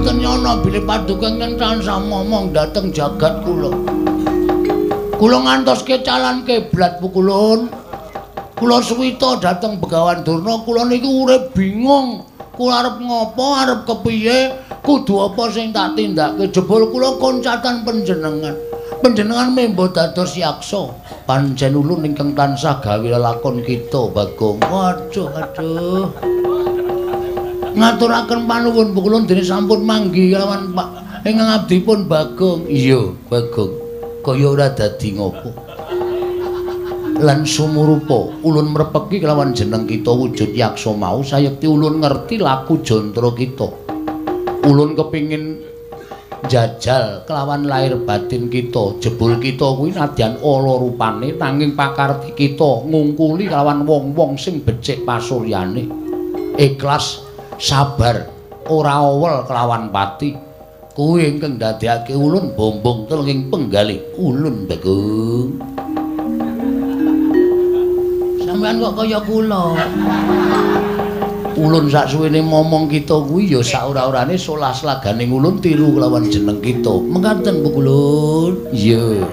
boten nyana bilih paduka ingkang tansah momong dhateng jagat kula. Kula ngantos kecalan kiblat pukulun. Kula suwita dhateng Begawan Durna, kula niku urip bingung. Kula arep ngopo, arep kepiye, kudu apa sing tak tindakke. Jebul kula koncatan panjenengan. Panjenengan membo dados yaksa. Pancen ulun ingkang tansah gawe lelakon kita, Bagong. Waduh. Ngaturaken panuwun pukulun dene sampun manggi kelawan Pak ingkang abdipun Bagong. Iya, Bagong. Kaya ora dadi ngopo. Lan sumurupa ulun mrepeki kelawan jeneng kita wujud yaksa mau sayekti ulun ngerti laku jantra kita. Ulun kepingin jajal kelawan lahir batin kita. Jebul kita kuwi nadyan ala rupane nanging pakarti kita ngungkuli kelawan wong-wong sing becik pasuryane. Ikhlas, sabar, ora awel kelawan pati. Kuwi ingkang ndadekake ulun bombong telenging penggalih ulun, Bagong. Sampeyan kok kaya kula. Ulun sak suwene momong kita kuwi ya sak ora-orane solas laganing ulun tiru kelawan jeneng kita. Mengkaten Bu Kulun. Iya.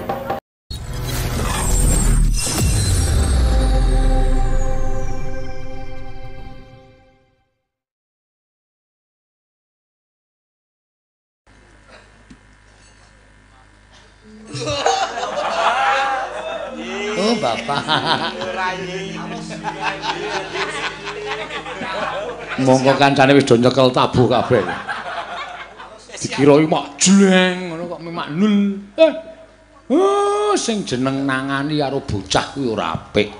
Oh, Bapak. Monggo kancane wis do nyekel tabuh kabeh. Dikira mak jleng ngono kok mak nul. Sing jeneng nangani karo bocah kuwi ora apik.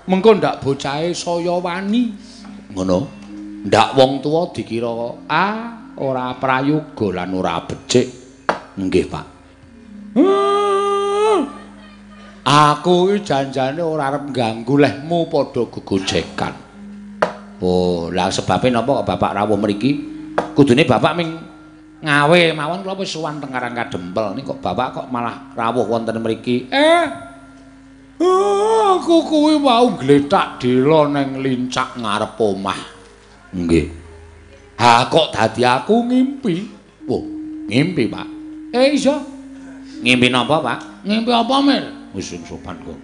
Mengko ndak bocahe saya wani. Ngono. Ndak wong tuwa dikira ora prayoga lan ora becik. Nggih, Pak. Aku iki janjane ora arep ganggu lehmu padha gegojekan. Oh, lah sebabe napa kok Bapak rawuh mriki? Kudune Bapak ming ngawe mawon kula wis suwan teng Karang Kadempel ning kok Bapak kok malah rawuh wonten mriki. Aku kuwi mau gletak dela ning lincak ngarep omah. Nggih. Ha kok dadi aku ngimpi? Wah, ngimpi, Pak. Iya. Ngimpi napa, Pak? Ngimpi apa, Mir? Wis sing sopan kok.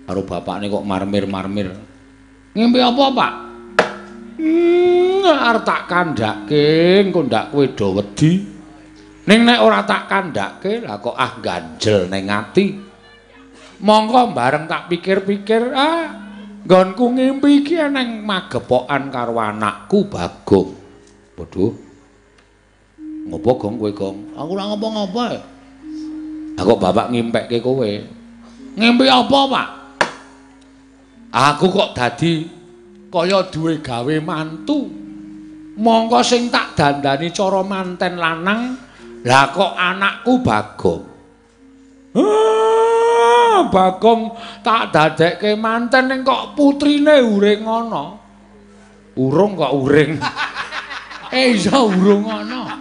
Karo bapakne kok marmir-marmir. Ngimpi apa, Pak? Arep tak kandhake, engko ndak kowe do wedi. Ning nek ora tak kandhake, lah kok ganjel ning ati. Monggo bareng tak pikir-pikir, nggonku ngimpi iki eneng magepokan karo anakku Bagong. Waduh. Ngopo Gong kowe, Gong? Aku ora ngopo-ngopo. Lah kok Bapak ngimpekke kowe? Ngimpi apa, Pak? Aku kok dadi kaya duwe gawe mantu. Mongko sing tak dandani cara manten lanang, lah kok anakku Bagong. Bagong tak dadekke manten ning kok putrine uring ana. Urung kok uring. Iya urung ana.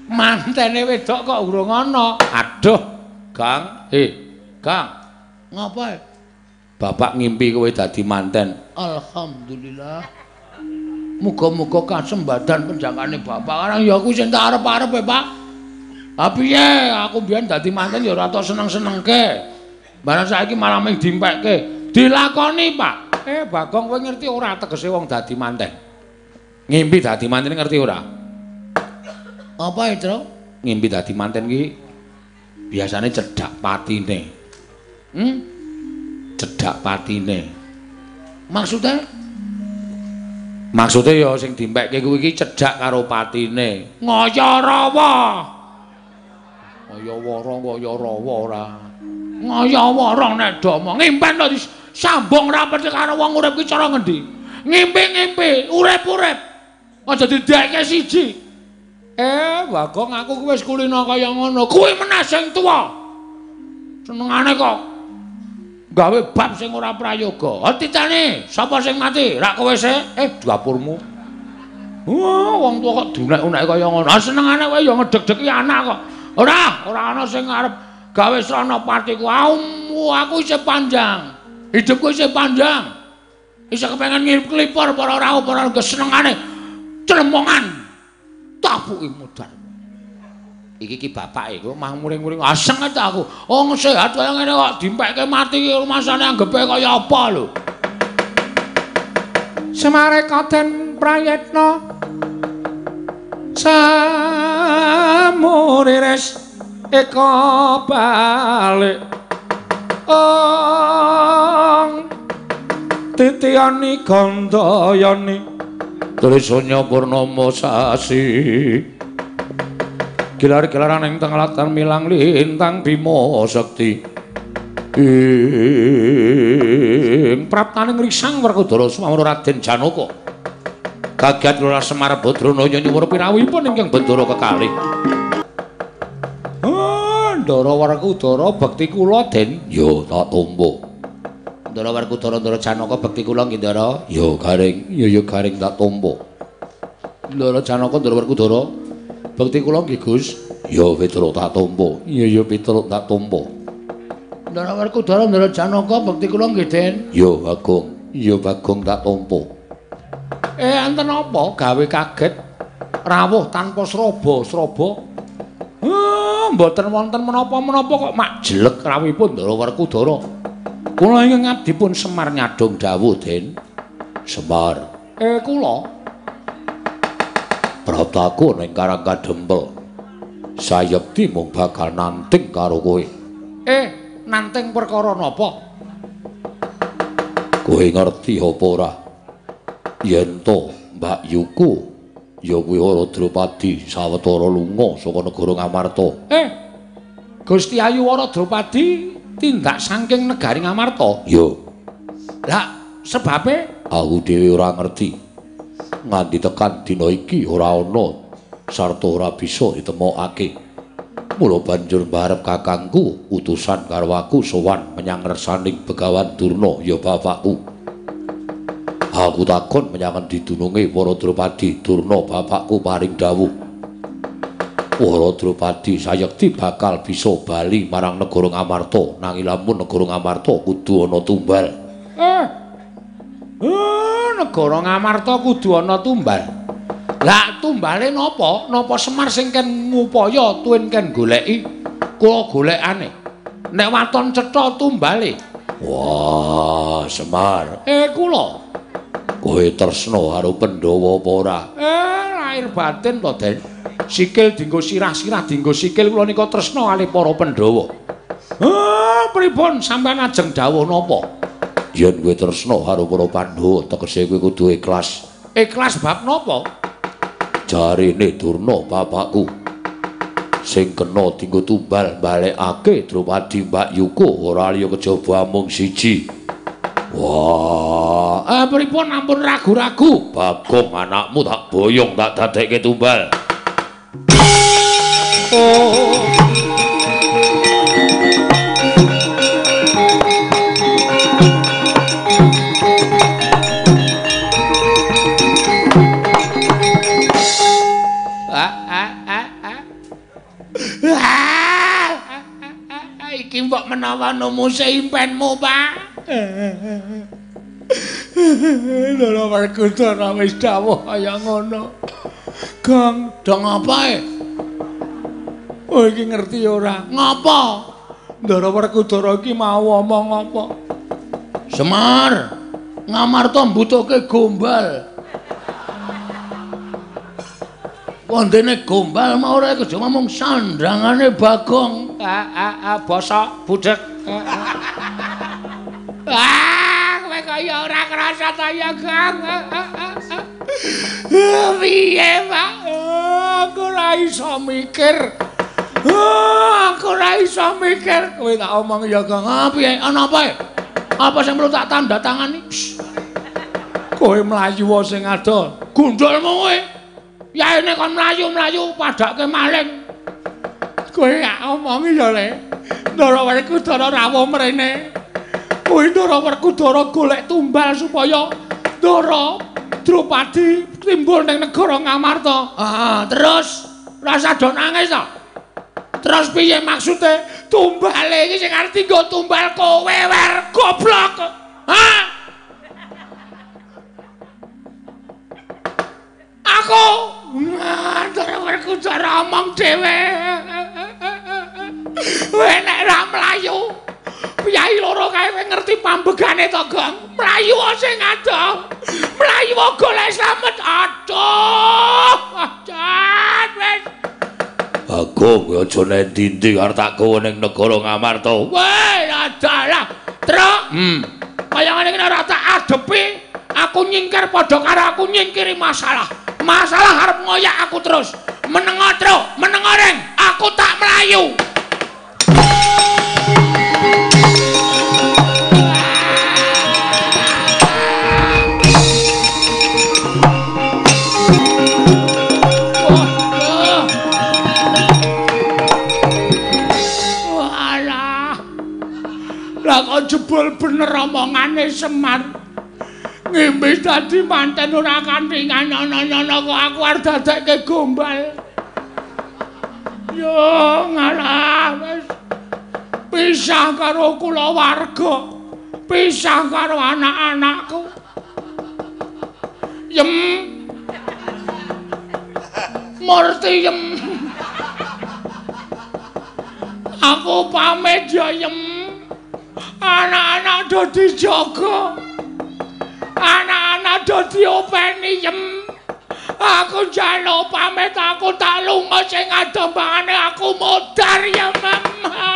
Mantene wedok kok urung ana. Aduh, Gang. Gang. Ngapa? Bapak ngimpi kowe dadi manten. Alhamdulillah. Muga-muga kasembadan penjangkane Bapak. Karang ya kuwi sing tak arep-arep, Pak. Ha piye? Aku mbiyen dadi manten ya ora tok seneng-senengke. Barang saiki malah ming dimpekke. Dilakoni, Pak. Bagong kowe ngerti ora tegese wong dadi manten? Ngimpi dadi manten ngerti ora? Apa itu? Ngimpi dadi manten ki biasane cedhak patine. Cedhak patine. Maksudnya? Maksudnya ya sing dimpekke kuwi iki cedhak karo patine. Ngayarawa. Ngayawara ora. Ngayawara nek domo ngimpen to disambung rapet karo wong urip ki cara ngendi? Ngimpi-ngimpi, urip-urip. Aja didekke siji. Bagong aku kuwi wis kulino kaya ngono. Kuwi meneh sing tuwa. Senengane kok gawe bab sing ora prayoga. Titane, sapa sing mati? Rak kowe sik? Dapurmu. Wong tuwa kok dunek-unek kaya ngono. Senengane kowe ya ngedeg-degi anak kok. Ora ana sing arep gawe srana patiku. Aku isih panjang. Hidupku isih panjang. Isih kepengin nglipur para rawuh para senengane. Clemongan. tapuki modal. Iki bapake kok mah muring-muring aseng ta aku. Wong sehat kaya ngene kok dimpekke mati rumasane anggepe kaya apa lho. Semare Kaden Prayetna samurires eka balik titiyani gandayani trisanya purnama sasi gilar-gilaran ing tenglatan milang lintang Bima Sekti ing praptaning risang Werkudara Sumawur Raden Janaka kagiat Lurah Semar Badrana nyuwun pirawuhipun ingkang Bendara kekalih Ndara Werkudara bekti kula Den ya tak tampa Ndara Werkudara Ndara Janaka bekti kula nggih Ndara ya garing ya garing tak tampa Ndara Janaka Ndara Werkudara bekti kula nggih Gus ya Petruk tak tampa ya Petruk tak tampa Ndara Werkudara Ndara Janaka bekti kula nggih Den ya Bagong tak tampa enten apa gawe kaget rawuh tanpa sraba mboten wonten menapa-menapa kok mak jelek rawuhipun Ndara Werkudara kula ingkang ngabdipun Semar nyadong dawuh Den Semar kula praptaku ning Karang Kadempel sayekti mung bakal nanting karo kowe nanting perkara napa kowe ngerti apa ora yen to Mbak Yuku ya kuwi ora Drupadi sawetara lunga saka negara Ngamarta. Gusti Ayu Wara Drupadi tindak saking negari Ngamarta. Yo. Lah sebabe aku dhewe ora ngerti. Nganti tekan dina iki ora ana sarta ora bisa ditemokake. Mula banjur mbarep kakangku utusan karo aku sowan menyang resaning Begawan Durna ya bapakku. Aku takon menyang didununge para Drupadi Durna bapakku paring dawuh. Para Drupadi sayekti bakal bisa bali marang negara Ngamarta nanging lamun negara Ngamarta kudu ana tumbal. Negara Ngamarta kudu ana tumbal. Lah tumbale napa? Napa Semar sing ken ngupaya tuwin ken goleki? Kula golekane. Nek waton cetha tumbale. Wah, Semar. Kula kowe tresna karo Pandhawa apa ora? Lahir batin to, Den. Sikil dienggo sirah-sirah dienggo sikil kula nika tresna kalih para Pandhawa. Pripun sampean ajeng dawuh napa? Yen kowe tresna karo para Pandhawa, tegese kowe kudu ikhlas. Ikhlas bab napa? Jarine Durna bapakku sing kena dienggo tumbal balekake Drupadi Mbak Yuku ora liya kejaba mung siji. Wah, pripun ampun ragu-ragu. Bagong anakmu tak boyong tak dadekke tumbal. Iki mbok menawa numuse impenmu, Pak. Ndara Werkudara wis dawuh kaya ngono. Gang, dong apae? Oh iki ngerti ora? Ngapa? Ndara Werkudara iki mau omong apa? Semar, Ngamarta mbutuhke gombal. Wondene gombal mau ora kudu ngomong sandangane Bagong. Basa budhek. Kowe kaya ora krasa ta ya, Kang. Piye, Pak? Aku ora iso mikir. Aku ora iso mikir. Kowe tak omong ya, Kang. Piye? Ana apa? Apa sing perlu tak tanda tangani? Kowe mlayu wae sing ada. Gundulmu kowe. Yaene kon mlayu-mlayu padake maling. Kowe gak omongi ya, Le. Ndara Werkudara rawuh mrene. Kuwi Ndara Werkudara golek tumbal supaya Ndara Drupadi timbul ning negara Ngamarta. Terus rasa do nangis to. Terus piye maksude? Tumbale iki sing arep nggo tumbal kowe wer goblok. Aku Ndara aku cara omong dhewe. Kowe nek ra mlayu, piyai loro kae kowe ngerti pambegane to, Gong? Mlayu sing adoh. Mlayu golek slamet. Aduh. Jan wis. Bagong aja nek ndi-ndi arep tak kowe ning negara Ngamarta. Weh, adalah. Truk. Kaya ngene iki ora tak adepi, aku nyingkir padha karo aku nyingkiri masalah. Masalah arep ngoyak aku terus. Menengo truk, menengo ring, aku tak melayu. Lah kok jebul bener omongane Semar. Ngimis dadi manten ora kanthi nyono-nyono kok aku arep dadekke gombal. Yo ngalah wis pisah karo kulawarga, pisah karo anak-anakku. Yem. Murti yem. Aku pamit ya yem. Anak-anak do dijaga. Anak-anak do diopeni yem. Aku njaluk pamit aku tak lunga sing adombangane aku modar ya Mama.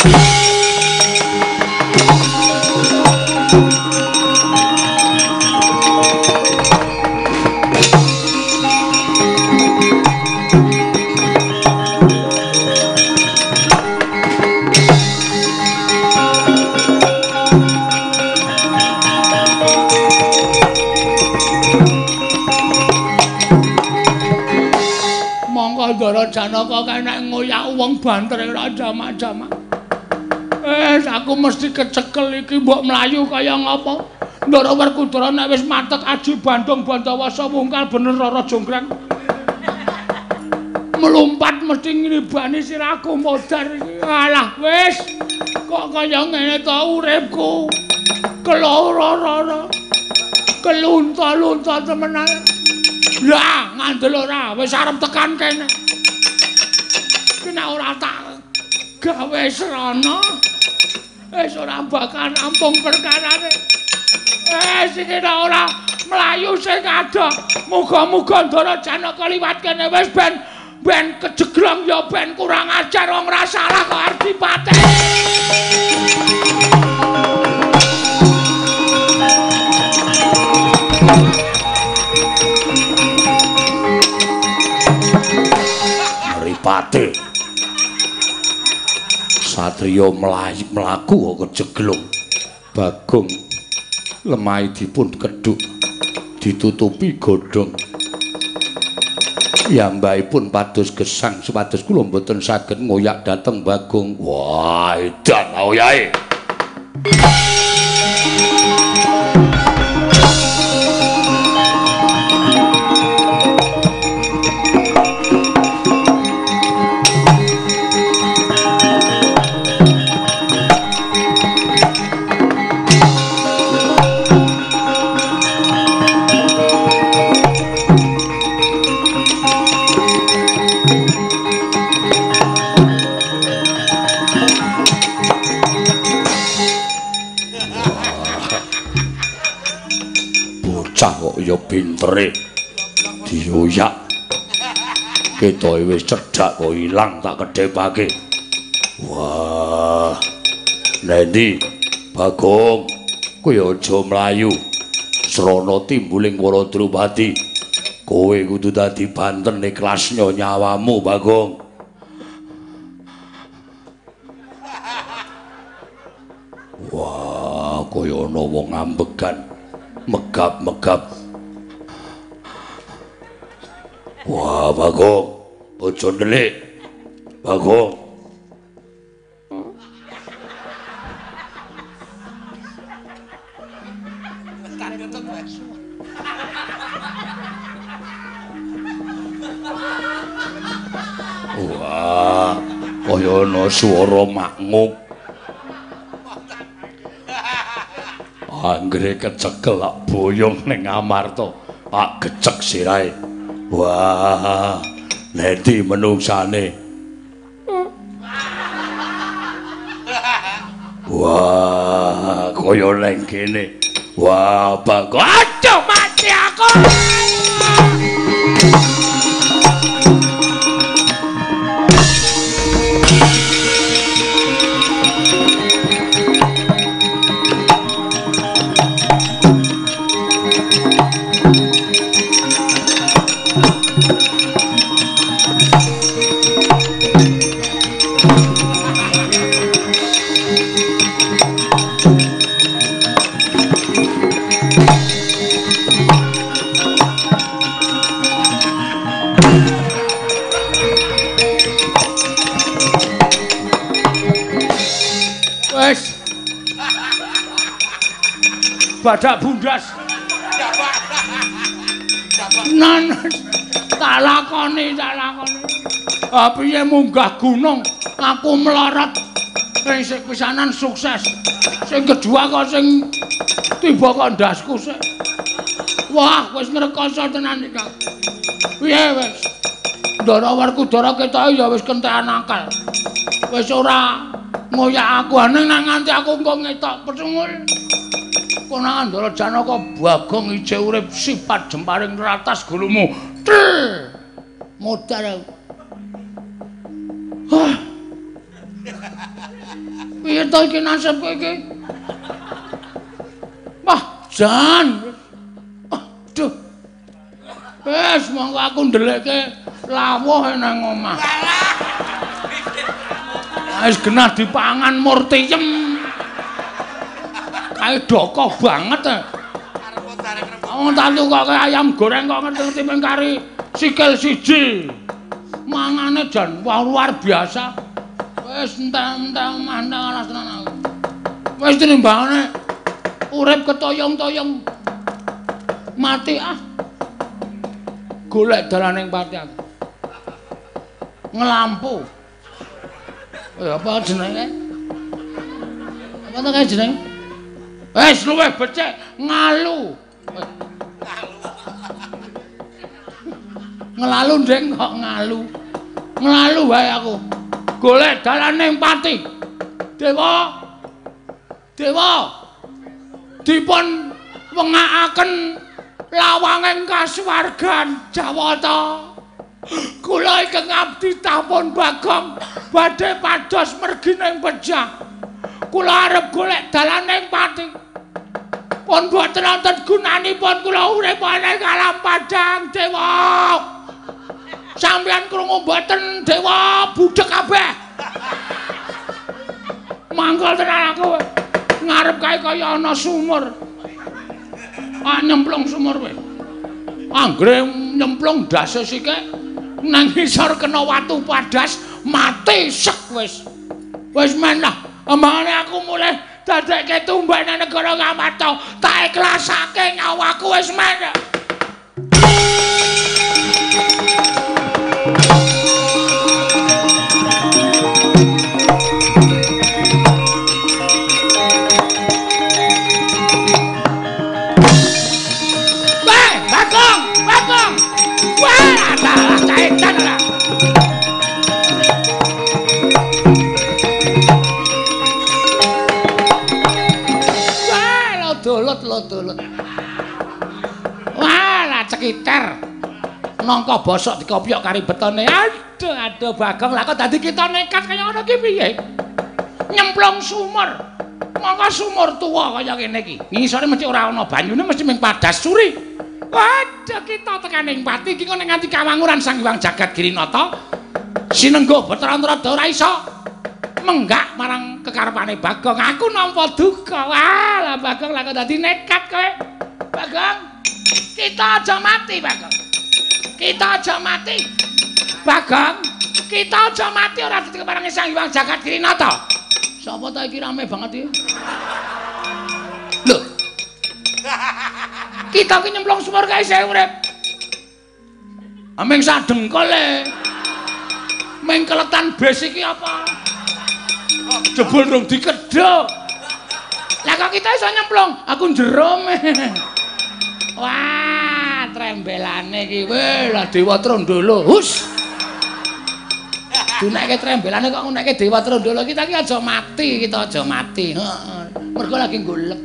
Ndara Janaka kene ngoyak wong banter ora jamak-jamak. Aku mesti kecekel iki mbok mlayu kaya ngapa. Ndara Werkudara nek wis matek aji Bandung Bandawasa wungkal bener Rara Jonggrang. Melumpat mesti ngribani sirahku modar iki. Alah wis kok kaya ngene to uripku. Keloro-loro. Kelunta-lunta temenan. Lah ngandel ora wis arep tekan kene. Nek ora tak gawe srana wis ora bakal rampung perkarane. Iki ora mlayu sing adoh. Muga-muga Ndara Janaka liwat kene wis ben kejeglong ya ben kurang ajar wong ora salah kok arep dipateni. Mripate Satriya mlaku kok kejeglung. Bagong lemah dipun kedhuk ditutupi godhong. Piyambakipun pados gesang supados kula mboten saged ngoyak dhateng Bagong. Wah, edan oyahe. Kok ya pintere dioyak ketoke wis cedhak kok ilang tak kedhepake. Wah Nendi Bagong kowe aja mlayu srana timbuling para Drupadi. Kowe kudu dadi banten ikhlasnya nyawamu Bagong. Wah kaya ana wong ambegan megap-megap. Wah, Bagong, aja ndelik. Bagong. Wah, kaya ana swara makmuk. Anggere kecekel lak boyong ning Amarta, tak gecek sirahe. Wah, Leti menungsane. Wah, kaya nang kene. Wah, Bagong. Aduh, mati aku. Badak bundas. Nan tak lakoni. Piye munggah gunung aku melorot. Sing pisanan sukses. Sing kedua kok sing tiba kok ndasku sik. Wah, wis ngrekoso tenan iki. Piye wis? Ndara Werkudara ketoke ya wis kentekan akal. Wis ora ngoyak aku nang nganti aku engko ngetok pesungul. Konangan Ndara Janaka Bagong ije urip sipat jemparing ratas gulumu. Modar. Piye to iki nasibku iki? Wah, jan. Aduh. Wes monggo aku ndelekke lawuh nang omah. Wis genah dipangan murtiyem. Kae dokoh banget. Wong tak tukoke ayam goreng kok ngerti-ngerti ping kari sikil siji. Mangane jan luar biasa. Wis entek-entek mandang alas tenan aku. Wis tinimbangane urip ketoyong-toyong mati ah. Golek dalaning pati aku. Ngelampu. Apa jenenge? Apa to kae jenenge? Wis luwih becik ngalu. Ngelalu ndeng kok ngalu. Ngelalu wae aku. Golek dalaning pati. Dewa. Dipun wengakaken lawanging kasuwargan Jawata. Kula ingkang abdi Tapon Bagong badhe pados mergi ning pejah. Kula arep golek dalaning pati. Pun boten wonten gunanipun kula urip ana ing alam padang, Dewa. Sampeyan krungu mboten, Dewa? Budhek kabeh. Mangkel tenan aku. Ngarep kae kaya ana sumur. Nyemplung sumur kowe. Anggere nyemplung dase sithik nang ngisor kena watu padas, mati sek wis. Wis men lah. Amane aku mulih dadekke tumbak nang negara Kamata, tak ikhlasake nyawaku wis men. Bagong! Wah, salah kaitan lah. Lodolot. Wah, cekiter. Nangka bosok dikopiok kari betone. Aduh, Bagong, lah kok dadi kita nekat kaya ngono ki piye? Nyemplung sumur. Mangka sumur tuwa kaya kene iki. Ngisore mesti ora ana banyune, mesti mung padas suri. Waduh, kita tekaning pati iki kok nganti kawanguran Sang Hyang Jagat Girinata. Sinengguh Bathara ora iso menggak marang kekarepane Bagong. Aku nampa duka. Wah, lah Bagong lah kok dadi nekat kowe. Bagong, kita aja mati, Bagong. Kita aja mati. Bagong, kita aja mati ora dikeparangi Sang Hyang Jagat Girinata. Sapa ta iki rame banget iki? Lho. Kita ki nyemplung sumur kae isih urip. Ameng sadengkol e. Meng keletan bes iki apa? Jebul rung dikedhok. Lah kok kita iso nyemplung? Aku njero me. Wah, trembelane iki. Weh, lah Dewa Trondolo. Hus. Dunekke trembelane kok ngunekke Dewa Trandala kita iki aja mati, kita aja mati. Heeh. Mergo lagi golek.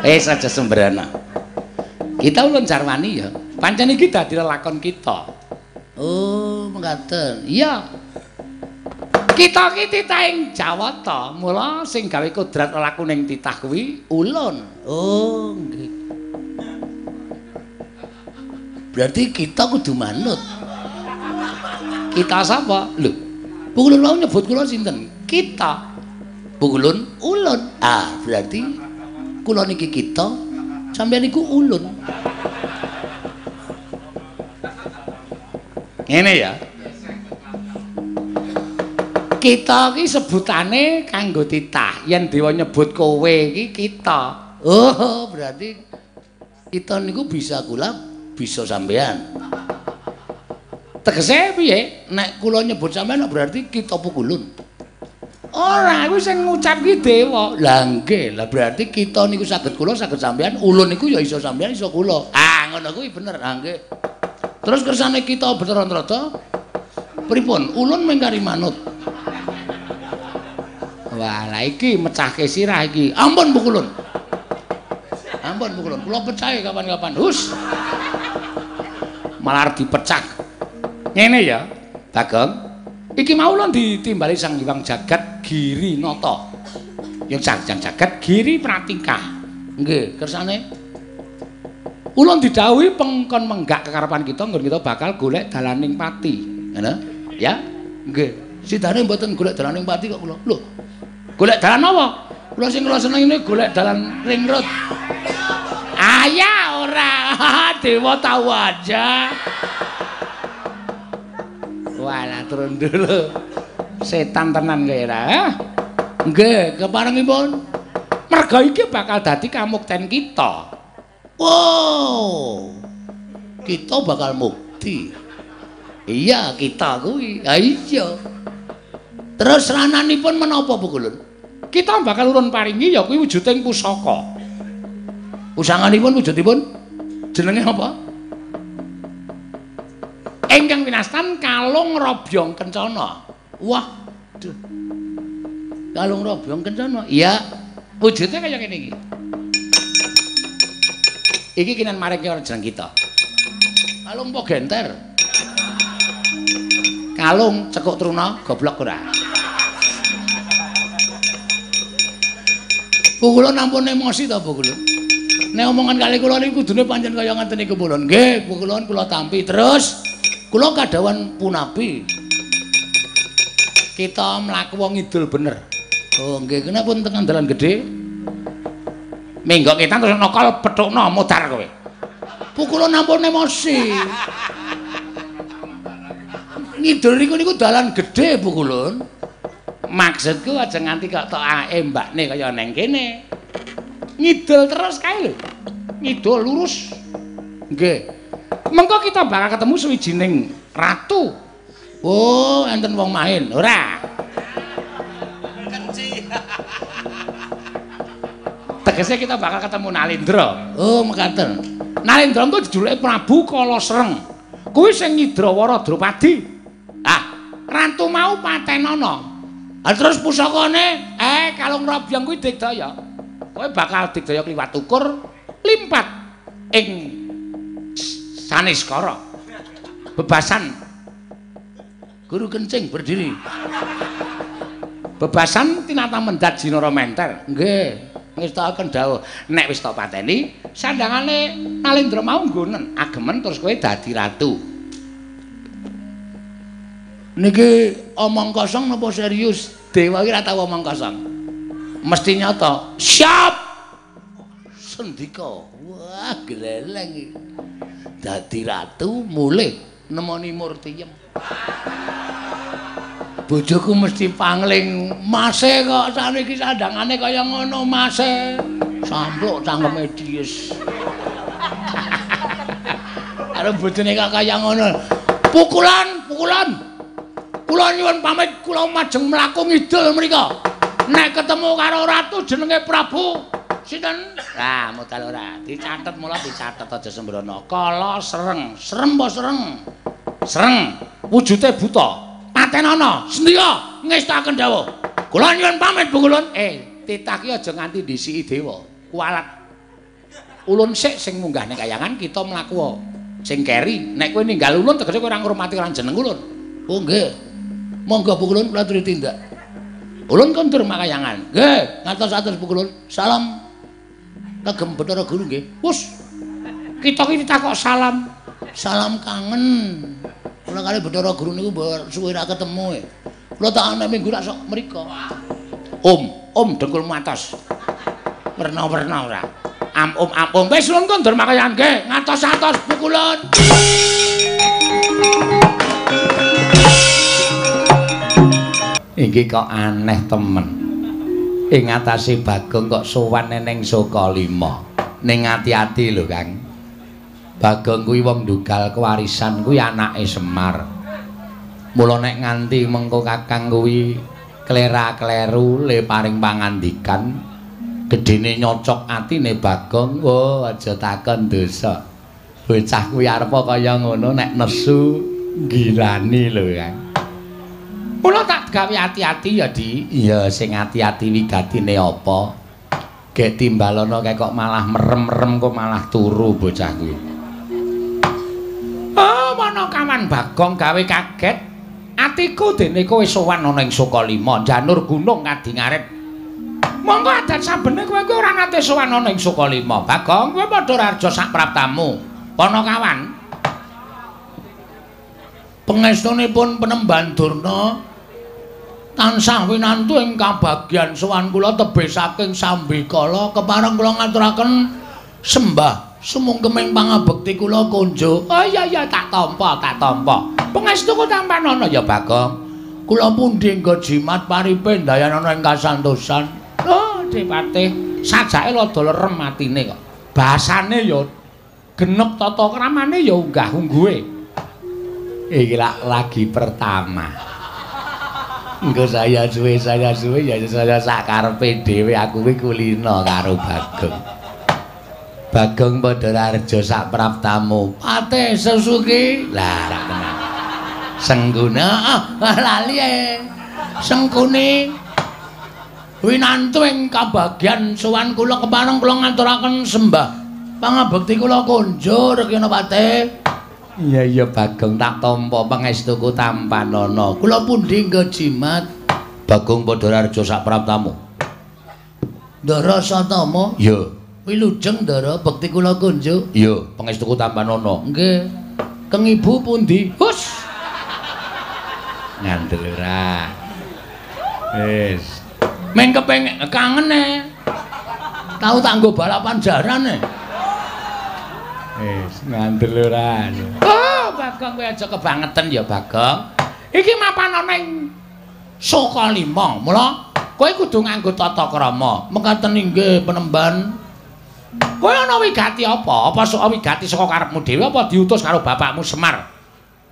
Aja sembrana. Kita ulun jarwani ya. Pancen iki dadi lelakon kita. Oh, mengkaten. Iya. Kita iki titahing Jawata, mula sing gawe kodrat lelaku ning titah kuwi ulun. Oh, nggih. Berarti kita kudu manut. Kita sapa? Lho. Pukulun mau nyebut kula sinten? Kita. Pukulun ulun. Ah, berarti kula niki kita, sampeyan niku ulun. Ngene ya. Kita iki sebutane kanggo titah. Yen dewa nyebut kowe iki kita. Oh, berarti kita niku bisa kula, bisa sampeyan. Tegese piye? Nek kula nyebut sampeyan berarti kita pukulun. Ora, kuwi sing ngucap ki dewa. Lah nggih, lah berarti kita niku saged kula, saged sampeyan, ulun niku ya iso sampeyan, iso kula. Ah, ngono kuwi bener. Ah nggih. Terus kersane kita Betrandata pripun? Ulun mengkari manut. Wah, lah iki mecahke sirah iki. Ampun pukulun. Ampun pukulun, kula pecahe kapan-kapan. Hus. Malah dipecah. Ngene ya, Bagong. Iki mau lho ditimbali Sang Hyang Jagat Giri Nata. Yang Sang Jagat Giri Pratika. Nggih, kersane ulun didhawuhi pengkon menggak kekarepan kita nggon kita bakal golek dalaning pati. Ngono? Ya? Nggih. Sidane mboten golek dalaning pati kok kula. Lho. Golek dalan apa? Kula sing kula senengine golek dalan ring road. Ah ya ora. Dewa tahu aja. Walah turun dulu. Setan tenan kowe ora. Nggih, keparengipun. Merga iki bakal dadi kamukten kita. Wow. Kita bakal mukti. Iya, kita kuwi. Ha iya. Terus rananipun menapa Pukulun? Kita bakal urun paringi ya kuwi wujuding pusaka. Usanganipun wujudipun jenenge apa? Ingkang winastan Kalung Robyong Kencana. Waduh. Kalung Robyong Kencana. Iya, wujudnya kaya ngene iki. Iki kinan maring ora jeneng kita. Kalung po genter. Kalung cekuk truna goblok ora. Pukulun ampun emosi ta Pukulun. Nek omongan kali kula niku kudune pancen kaya ngaten niku Pukulun. Nggih, Pukulun kula tampi terus kula kadhawan punapi. Kita mlaku wong idul bener. Oh nggih, kenapa tekan dalan gedhe? Menggok kita terus nokol petukno mutar kowe. Pukulun ampun emosi. Ngidul niku dalan gedhe Pukulun. Maksudku aja nganti kok tok mbakne kaya neng kene. Ngidul terus kae lho. Ngidul lurus. Nggih. Mengko kita bakal ketemu sawijining ratu. Oh, enten wong main. Ora. Kenci. Tegese kita bakal ketemu Nalindra. Oh, mekaten. Nalindra ku jejuluke Prabu Kalasreng. Kuwi sing Ngidrawara Drupadi. Ah, ratu mau patenana. Ah terus pusakane Kalung Robyong kuwi digdaya. Kowe bakal digdaya kliwat ukur limpat ing Saniskara. Bebasan Guru Kencing berdiri. Bebasan tinata mendat Jinara Menter. Nggih, ngestakaken dawuh nek wis tak pateni, sandhangane Nalindra mau nggonen agemen terus kowe dadi ratu. Niki omong kosong napa serius? Dewa iki ora tau omong kosong. Mesti nyata. Siap. Sendika. Wah, gleleng iki. Dadi ratu mulih nemoni Murtiyem. Bojoku mesti pangling mase kok saniki sandhangane kaya ngono mase. Sampluk cangkeme dies. Karo bojone kok kaya ngono. Pukulan. Kula nyuwun pamit kula majeng mlaku ngidul mrika. Nek ketemu karo ratu jenenge Prabu sinten? Lah, modal ora. Dicatet mula dicatet aja sembrono. Kalasreng. Serem apa sereng? Sereng. wujude buta. Patenana, sendika ngestaken dawuh. Kula nyuwun pamit Bu Kulun. Titah ki aja nganti ndisiki dewa. Kualat. Ulun sik sing munggah ning kayangan kita mlaku sing keri. Nek kowe ninggal ulun tegese kowe ora ngurmati lan jeneng ulun. Oh nggih. Monggo Bu Kulun kula aturi tindak. Ulun kondur makayangan. Nggih, ngatos-atos Bu Kulun. Salam kagem Bathara Guru nggih. Wus. Kita ki kok salam. Salam kangen. Kula kali Bathara Guru niku suwe ra ketemu. Kula tak ana minggu rak sok mriko. Om dengkulmu atos. Werna-werna ora. Om. Wis ulun kondur makayangan nggih. Ngatos-atos Bu Kulun. Iki kok aneh temen. Ing atase Bagong kok sowan neneng Sokalima. Ning ati-ati lho, Kang. Bagong kuwi wong ndugal kewarisan kuwi anake Semar. Mula nek nganti mengko Kakang kuwi klera-kleru le paring pangandikan, gedene nyocok atine Bagong, oh aja takon dosa. Bocah kuwi arep kaya ngono nek nesu ngirani lho, Kang. Mula tak gawe ati-ati ya, Di. Iya, sing ati-ati wigatine apa? Gek timbalono kok malah merem-merem kok malah turu bocah kuwi. Oh, mana kawan Bagong gawe kaget. Atiku dene kowe sowan ana ing Sukalima, janur gunung kadingaret. Monggo adat sabene kowe ora nate sowan ana ing Sukalima. Bagong, kowe padha raja sak praptamu. Kono kawan. Pangestunipun Penemban Durna tansah winantu ing kabagyan sowan kula tebih saking Sambikala kepareng kula ngaturaken sembah sumungkeming pangabekti kula konjo. Oh iya tak tampa. Pangestuku tampanana ya Bagong. Kula pundi nggo jimat paripe ndayanana ing kasantosan. Oh, Dipatih, sajake rada lerem atine kok. Basane ya genep tata kramane ya unggah-ungguhe. Iki lagi pertama. Engko saya suwe ya saya sakarepe dhewe aku kuwi kulino karo Bagong. Bagong padha raja sak praptamu. Patih Sesuki. Lah ra tenan. Sengguna lali Sengkuni winantu ing kabagyan sowan kula kepareng kula ngaturaken sembah pangabekti kula konjur kena Patih. Iya Bagong tak tampa pangestuku tampanana. Kula pundi nggo jimat. Bagong padha raja sak praptamu. Ndara Satama? Iya. Wilujeng Ndara bekti kula kunjuk? Iya, pangestuku tampanana. Nggih. Keng ibu pundi? Hus. Ngandel ora. Wis. Meng kepengin kangen Tahu tak nggo balapan jaran Wis ngandel ora. Oh, Bagong kowe aja kebangetan ya, Bagong. Iki mapan ana ing Sukalima. Mula kowe kudu nganggo tata krama. Mekaten inggih Penemban. Kowe ana wigati apa? Apa sok wigati saka karepmu dhewe apa diutus karo bapakmu Semar?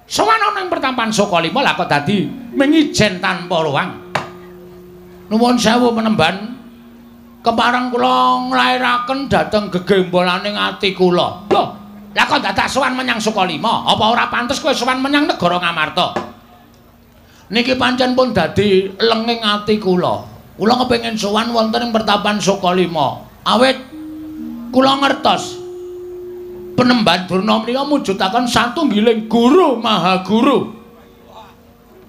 Sowan ana ing pertampan Sukalima lah kok dadi mengijen tanpa ruang. Nuwun sewu Penemban. Kepareng kula nglairaken dhateng gegembolaning ati kula. Lho, lah kok dadak sowan menyang Sukalima? Apa ora pantes kowe sowan menyang negara Ngamarta? Niki pancen pun dadi lenging ati kula. Kula kepengin sowan wonten ing pertapan Sukalima. Awit kula ngertos Penemban Durna menika mujudaken satunggiling guru mahaguru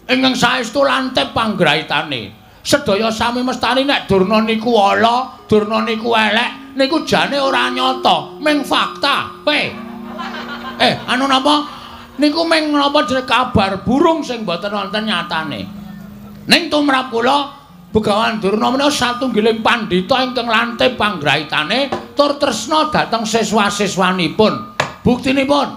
ingkang saestu lantip panggraitane. Sedaya sami mestani nek Durna niku ala, Durna niku elek, niku jane ora nyata, ming fakta. Anu napa? Niku ming napa jeneng kabar burung sing boten wonten nyatane. Ning tumrap kula Begawan Durna menika satunggiling pandhita ingkang lantip panggraitane tur tresna dhateng siswa-siswanipun. Buktinipun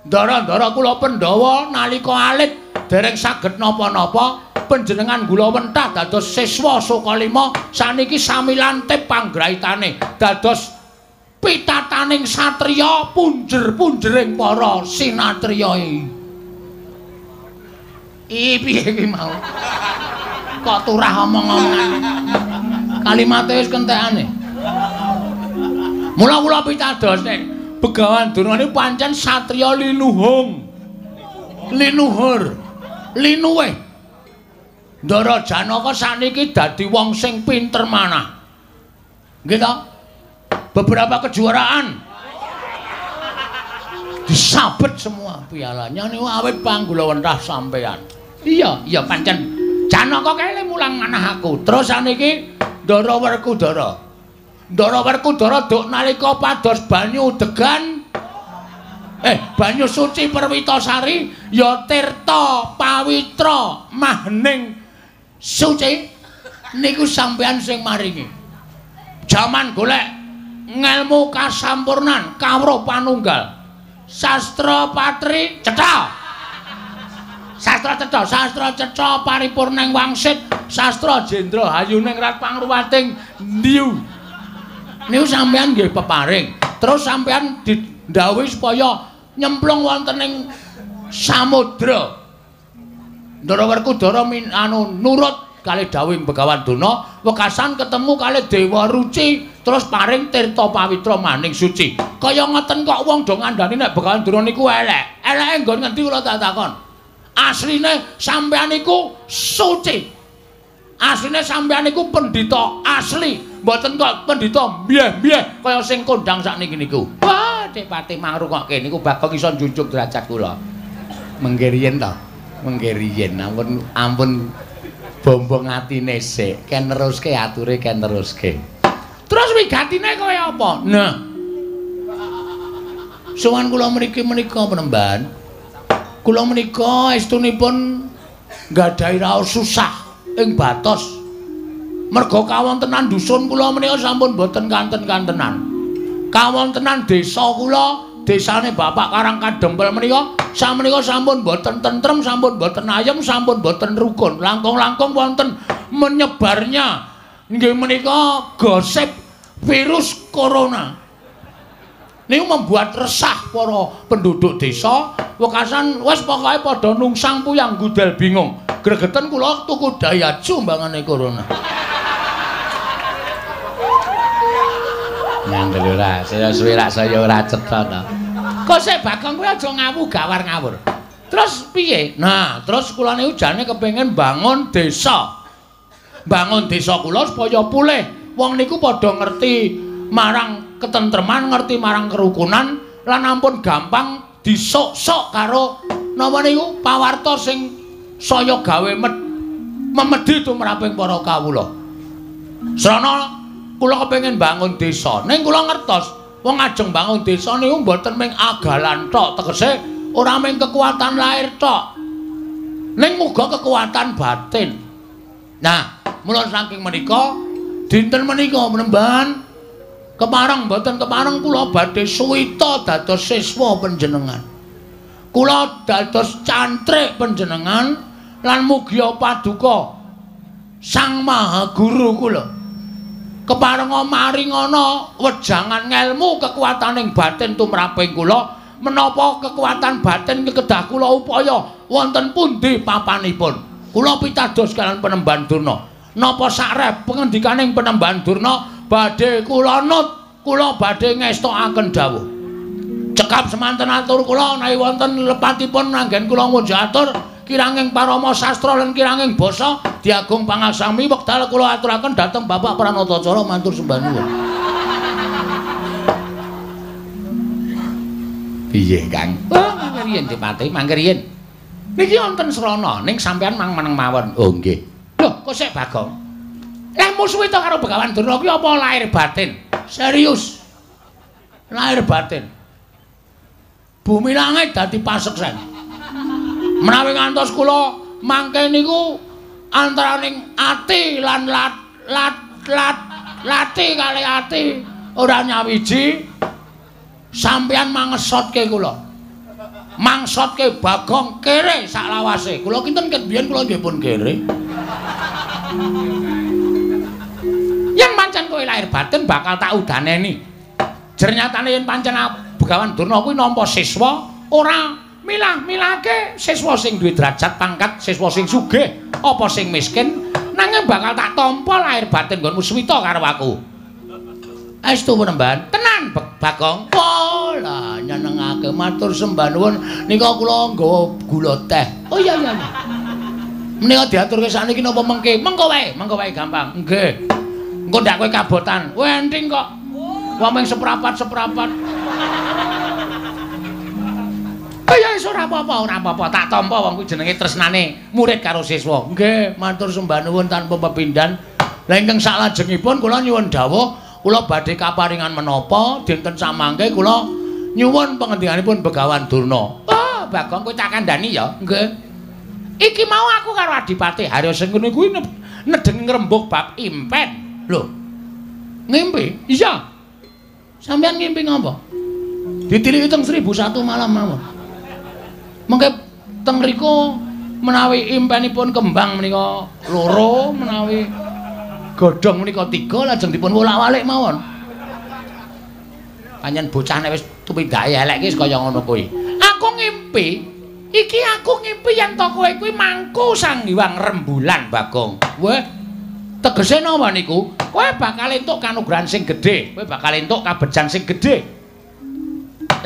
ndara-ndara kula Pandhawa nalika alit dereng saged napa-napa panjenengan kula wentah dados siswa Sukalima saniki sami lantip panggraitane dados pitataning satriya punjer-punjering para sinatriya piye iki mau kok turah omong-omongan kalimate wis kentekane mula kula pitados nek Begawan Durna niku pancen satriya linuhung linuhur, linuwih. Ndara Janaka sakniki dadi wong sing pinter manah. Nggih to? Beberapa kejuaraan disabet semua pialanya niku awit panggulawenthah sampean. Iya, iya pancen Janaka kele mulang manah aku. Terus saniki Ndara Werkudara. Ndara Werkudara duk nalika pados banyu degan banyu suci Perwitasari ya tirta pawitra mahning suci niku sampean sing maringi. Jaman golek ngelmu kasampurnan kawruh panunggal. Sastra patri cetha. Sastra cetha, sastra cetha paripurning wangsit, sastra jendra hayuning rat pangruwating ndiu. Niku sampean nggih peparing. Terus sampean didhawuhi supaya nyemplung wonten ing samudra. Ndara Werkudara nurut kalih dawuhing Begawan Durna, wekasan ketemu kalih Dewa Ruci, terus paring tirta pawitra maning suci. Kaya ngoten kok wong do ngandani nek Begawan Durna niku elek. Eleke nggon ngendi kula tak takon. Asline sampeyan niku suci. Asline sampeyan niku pendhita asli, mboten kok pendhita mbiyeh-mbiyeh kaya sing kondang sakniki niku. Wah, Depati mangrungokke niku bakal iso njunjung derajat kula. Mengke riyen to. Mengke riyen ampun bombong atine sik, ken neruske ature ken neruske. Terus wigatine kaya apa? Nah. Sowan kula menika penemban. Kula menika estunipun nggadahi raos susah ing batos. Merga kawontenan dusun kula menika sampun boten kanten-kantenan. Kawontenan desa kula, desane Bapak Karang Kadempel menika samenika sampun boten tentrem, sampun boten ayem, sampun boten rukun. Langkung-langkung wonten menyebarnya nggih menika gosip virus corona. Niku membuat resah para penduduk desa. Wekasan wis pokoke padha nungsang puyang gudel bingung. Gregeten kula tuku dayaju mbangane corona. Nyandel ora, saya suwe rak saya ora cetha to. Kok sik Bagong kuwi aja ngawu gawar-ngawur. Terus piye? Nah, terus kula niku jane kepengin bangun desa. Bangun desa kula supaya pulih. Wong niku padha ngerti marang ketentreman, ngerti marang kerukunan lan ampun gampang disok-sok karo napa niku pawarta sing saya gawe memedhi tumraping para kawula. Srana kula kepengin bangun desa. Ning kula ngertos wong ajeng bangun desa niku mboten mung agalan tok, tegese ora mung kekuatan lahir tok. Ning muga kekuatan batin. Nah, mula saking menika dinten menika menemban kepareng mboten kepareng kula badhe suwita dados siswa panjenengan. Kula dados cantrik panjenengan lan mugi paduka Sang Maha Guru kula keparenga maringana wejangan ngelmu kekuataning batin tumraping kula menapa kekuatan batin kedah kula upaya wonten pundi papanipun. Kula pitados kalian Penemban Durna. Napa sakrep pengendikaning Penemban Durna badhe kula nut, kula badhe ngestokaken dawuh. Cekap semanten atur kula menawi wonten lepatipun anggen kula ngunjuk atur kiranging parama sastra lan kiranging basa diagung pangaksami wekdal kula aturaken dhateng Bapak Pranatacara matur sembah nuwun. Piye, Kang? Oh, mangke riyen Dipati, mangke riyen. Niki wonten srana ning sampean meneng mawon. Oh, nggih. Lho, kok sik Bagong? Lah musuhe to karo Begawan Durna kuwi apa lahir batin? Serius. Lahir batin. Bumi langit dadi paseksen. Menawi ngantos kula mangke niku antaraning ati lan lati kali ati ora nyawiji sampeyan mangesotke kula. Mangsotke Bagong kere sak lawase. Kula kinten ket biyen kula nggih pun kere. Yen pancen kowe lahir batin bakal tak udaneni. Jernyatane yen pancen Begawan Durna kuwi nampa siswa ora milah-milahke siswa sing duwe derajat pangkat, siswa sing sugih apa sing miskin, nanging bakal tak tampa lahir batin nggonmu suwita karo aku. Estu Penemban, tenan Bagong. Oh, lah nyenengake. Matur sembah nuwun nika kula nggawa gula teh. Oh iya. Menika diaturke sakniki napa mengke? Mengko wae gampang. Nggih. Engko ndak kowe kabotan. Wenting kok. Wong mung seprapat. Ya wis ora apa-apa. Tak tampa wong kuwi jenenge tresnane murid karo siswa. Nggih, matur sembah nuwun tanpa pepindhan. Lah ingkang salajengipun kula nyuwun dawuh, kula badhe kaparingan menapa dinten samangke kula nyuwun pangendikanipun Begawan Durna. Oh, Bagong kowe tak kandhani ya. Nggih. Iki mau aku karo Adipati Harya Sengkuni kuwi nedeng ngrembug bab impen. Lho. Ngimpi? Iya. Sampeyan ngimpi ngapa? Ditiliki teng 1001 malam mawon. Mengke teng mriku menawi impenipun kembang menika loro, menawi godhong menika 3 lajeng dipun wolak-walik mawon. Panjen bocah nek wis tumindake elek ki kaya ngono kuwi. Aku ngimpi. Iki aku ngimpi yen to kowe kuwi mangku Sang Hyang Rembulan, Bagong. Weh, tegese napa niku? Kowe bakal entuk kanugrahan sing gedhe, kowe bakal entuk kabejan sing gedhe.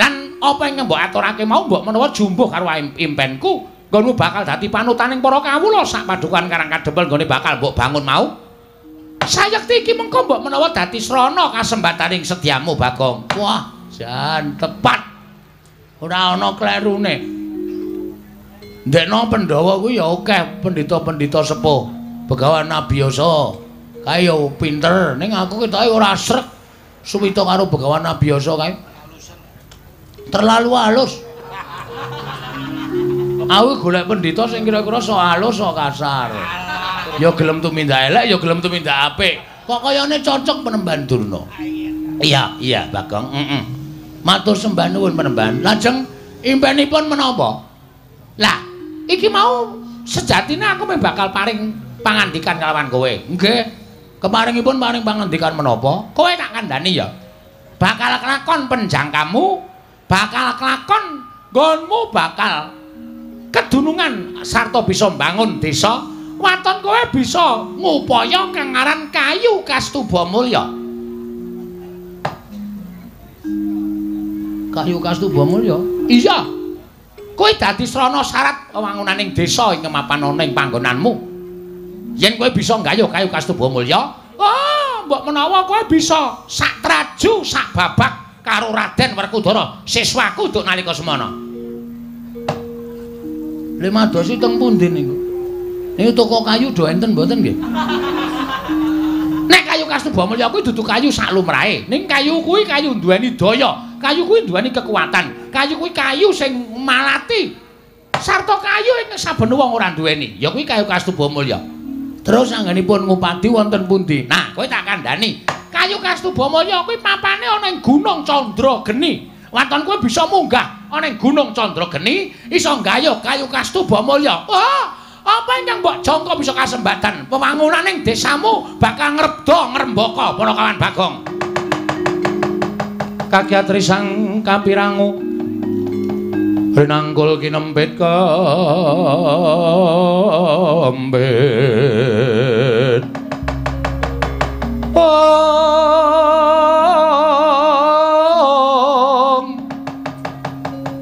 Lan apa yang mbok aturake mau mbok menawa jumbuh karo impenku, nggonmu bakal dadi panutaning para kawula sak padukan Karang Kadempel nggone bakal mbok bangun mau. Sayekti iki mengko mbok menawa dadi srana kasembataning sediamu, Bagong. Wah, jan tepat. Ora ana klerune. Ndekno Pandhawa kuwi ya akeh pendhita-pendhita sepuh. Begawan Nabiyasa kae ya pinter, ning aku ketoke ora srek suwita karo Begawan Nabiyasa kae. Terlalu halus. Aku golek pendhita sing kira-kira sok halus sok kasar. Ya gelem tumindak elek, ya gelem tumindak apik. Kok kayane cocok Penemban Durna. Iya, Bagong. Matur sembah nuwun Penemban. Lajeng impenipun menapa? Lah, iki mau sejatine aku bakal paring pangandikan kalawan kowe. Nggih. Kemaringipun paring pangandikan menapa? Kowe tak kandhani ya. Bakal kelakon penjangkamu, bakal kelakon nggonmu bakal kedunungan sarta bisa mbangun desa. Waton kowe bisa ngupaya kang aran Kayu Kastubamulya. Kayu Kastubamulya? Iya. Kowe dadi srana syarat wangunaning desa ing kemapan ana ing panggonanmu. Yen kowe bisa nggayuh Kayu Kastubamulya, mbok menawa kowe bisa sak traju sak babak karo Raden Werkudara, siswaku duk nalika semana. Lha madosi teng pundi niku? Niku toko kayu do enten mboten nggih? Nek Kayu Kastubamulya kuwi dudu kayu sak lumrahe. Ning kayu kuwi kayu duweni daya. Kayu kuwi duweni kekuatan. Kayu kuwi kayu sing malati. Sarta kayu ing saben wong ora duweni. Ya kuwi Kayu Kastubamulya. Terus anggenipun ngupadi wonten pundi? Nah, kowe tak kandhani. Kayu Kastubamulya kuwi papane ana ing Gunung Candrageni. Waton kowe bisa munggah ana ing Gunung Candrageni, iso nggayuh Kayu Kastubamulya. Apa ingkang mbok jangka bisa kasembatan pewangunaning desamu bakal ngrebda ngrembaka para kawan Bagong. Kakyat risang kapirangu rinangkul kinempit kembet.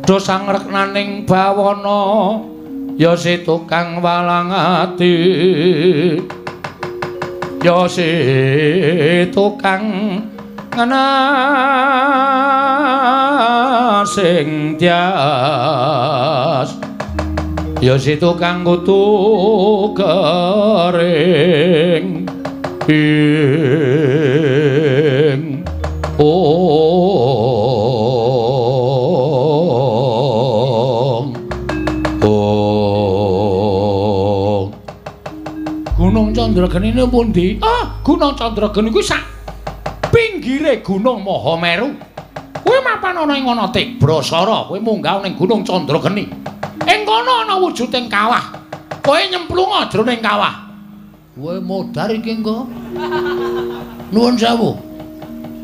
Dosang reknaning bawana ya si tukang walang ati, ya si tukang sing tias, ya si tukang kutu kering ing Gunung Candrageni ini pundi? Gunung Candrageni kuwi sak pinggire Gunung Mahameru. Kowe mapan ana ing ana Tibrasara, kowe munggah ning Gunung Candrageni. Ing kono ana wujuding kawah. Kowe nyemplunga jroning kawah. Kowe modar iki engko. Nuwun sewu.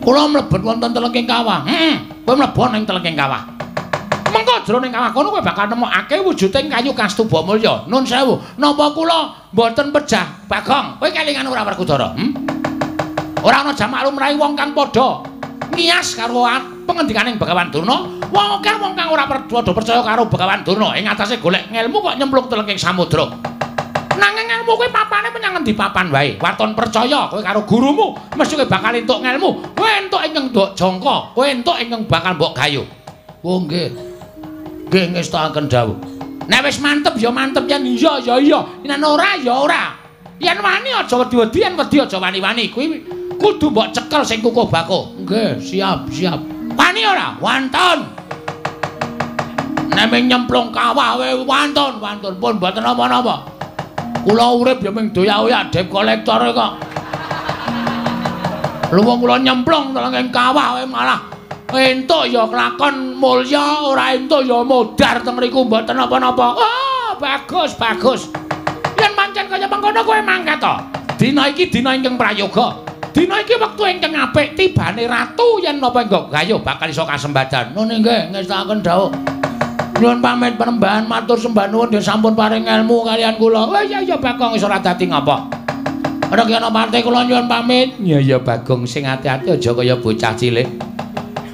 Kula mlebet wonten telenging kawah. Kowe mlebu ning telenging kawah. Mengko jroning kawah kono kowe bakal nemokake wujuding Kayu Kastubamulya. Nun sewu, napa kula mboten pejah, Bagong? Kowe kelingan ora Werkudara? Ora ana jamak lumrahe wong kang padha ngiyas karo pengendikaning Begawan Durna, Wong akeh wong kang ora percaya karo Begawan Durna ing atase golek ngelmu kok nyemplung telengking samudra. Nanging ngelmu kuwi papane menyang ngendi papan wae. Waton percaya kowe karo gurumu, mesti kowe bakal entuk ngelmu. Kowe entuk ingkang ndok jangka, kowe entuk ingkang bakal mbok gayuh. Oh nggih. Nggih ngestaken dawuh. Nek wis mantep ya mantep, yen iya ya iya, yen ora ya ora. Yen wani aja wedi-wedi, yen wedi aja wani-wani. Kuwi kudu mbok cekel sing kukuh bako. Nggih, siap. Wani ora? Wonten. Nek nyemplung kawah wae wonten, pun mboten napa-napa. Kula urip ya mung doyak-oyak dep kolektor kok. Lha wong kula nyemplung telenging kawah wae malah entuk ya kelakon mulya, ora entuk ya modar teng mriku mboten napa-napa. Oh, bagus. Yen pancen kaya mengkono kowe mangkat to. Dina iki dina ingkang prayoga. Dina iki wektu ingkang apik tibane ratu yen napa engko gayuh bakal iso kasembadan. Nune nggih ngestaken dawuh. Nyuwun pamit penembahan matur sembah nuwun nggih sampun paring ilmu kalian kula. Oh iya Bagong wis ora dadi ngapa. Ana ki ana partai kula nyuwun pamit. Ya Bagong sing ati-ati aja kaya bocah cilik.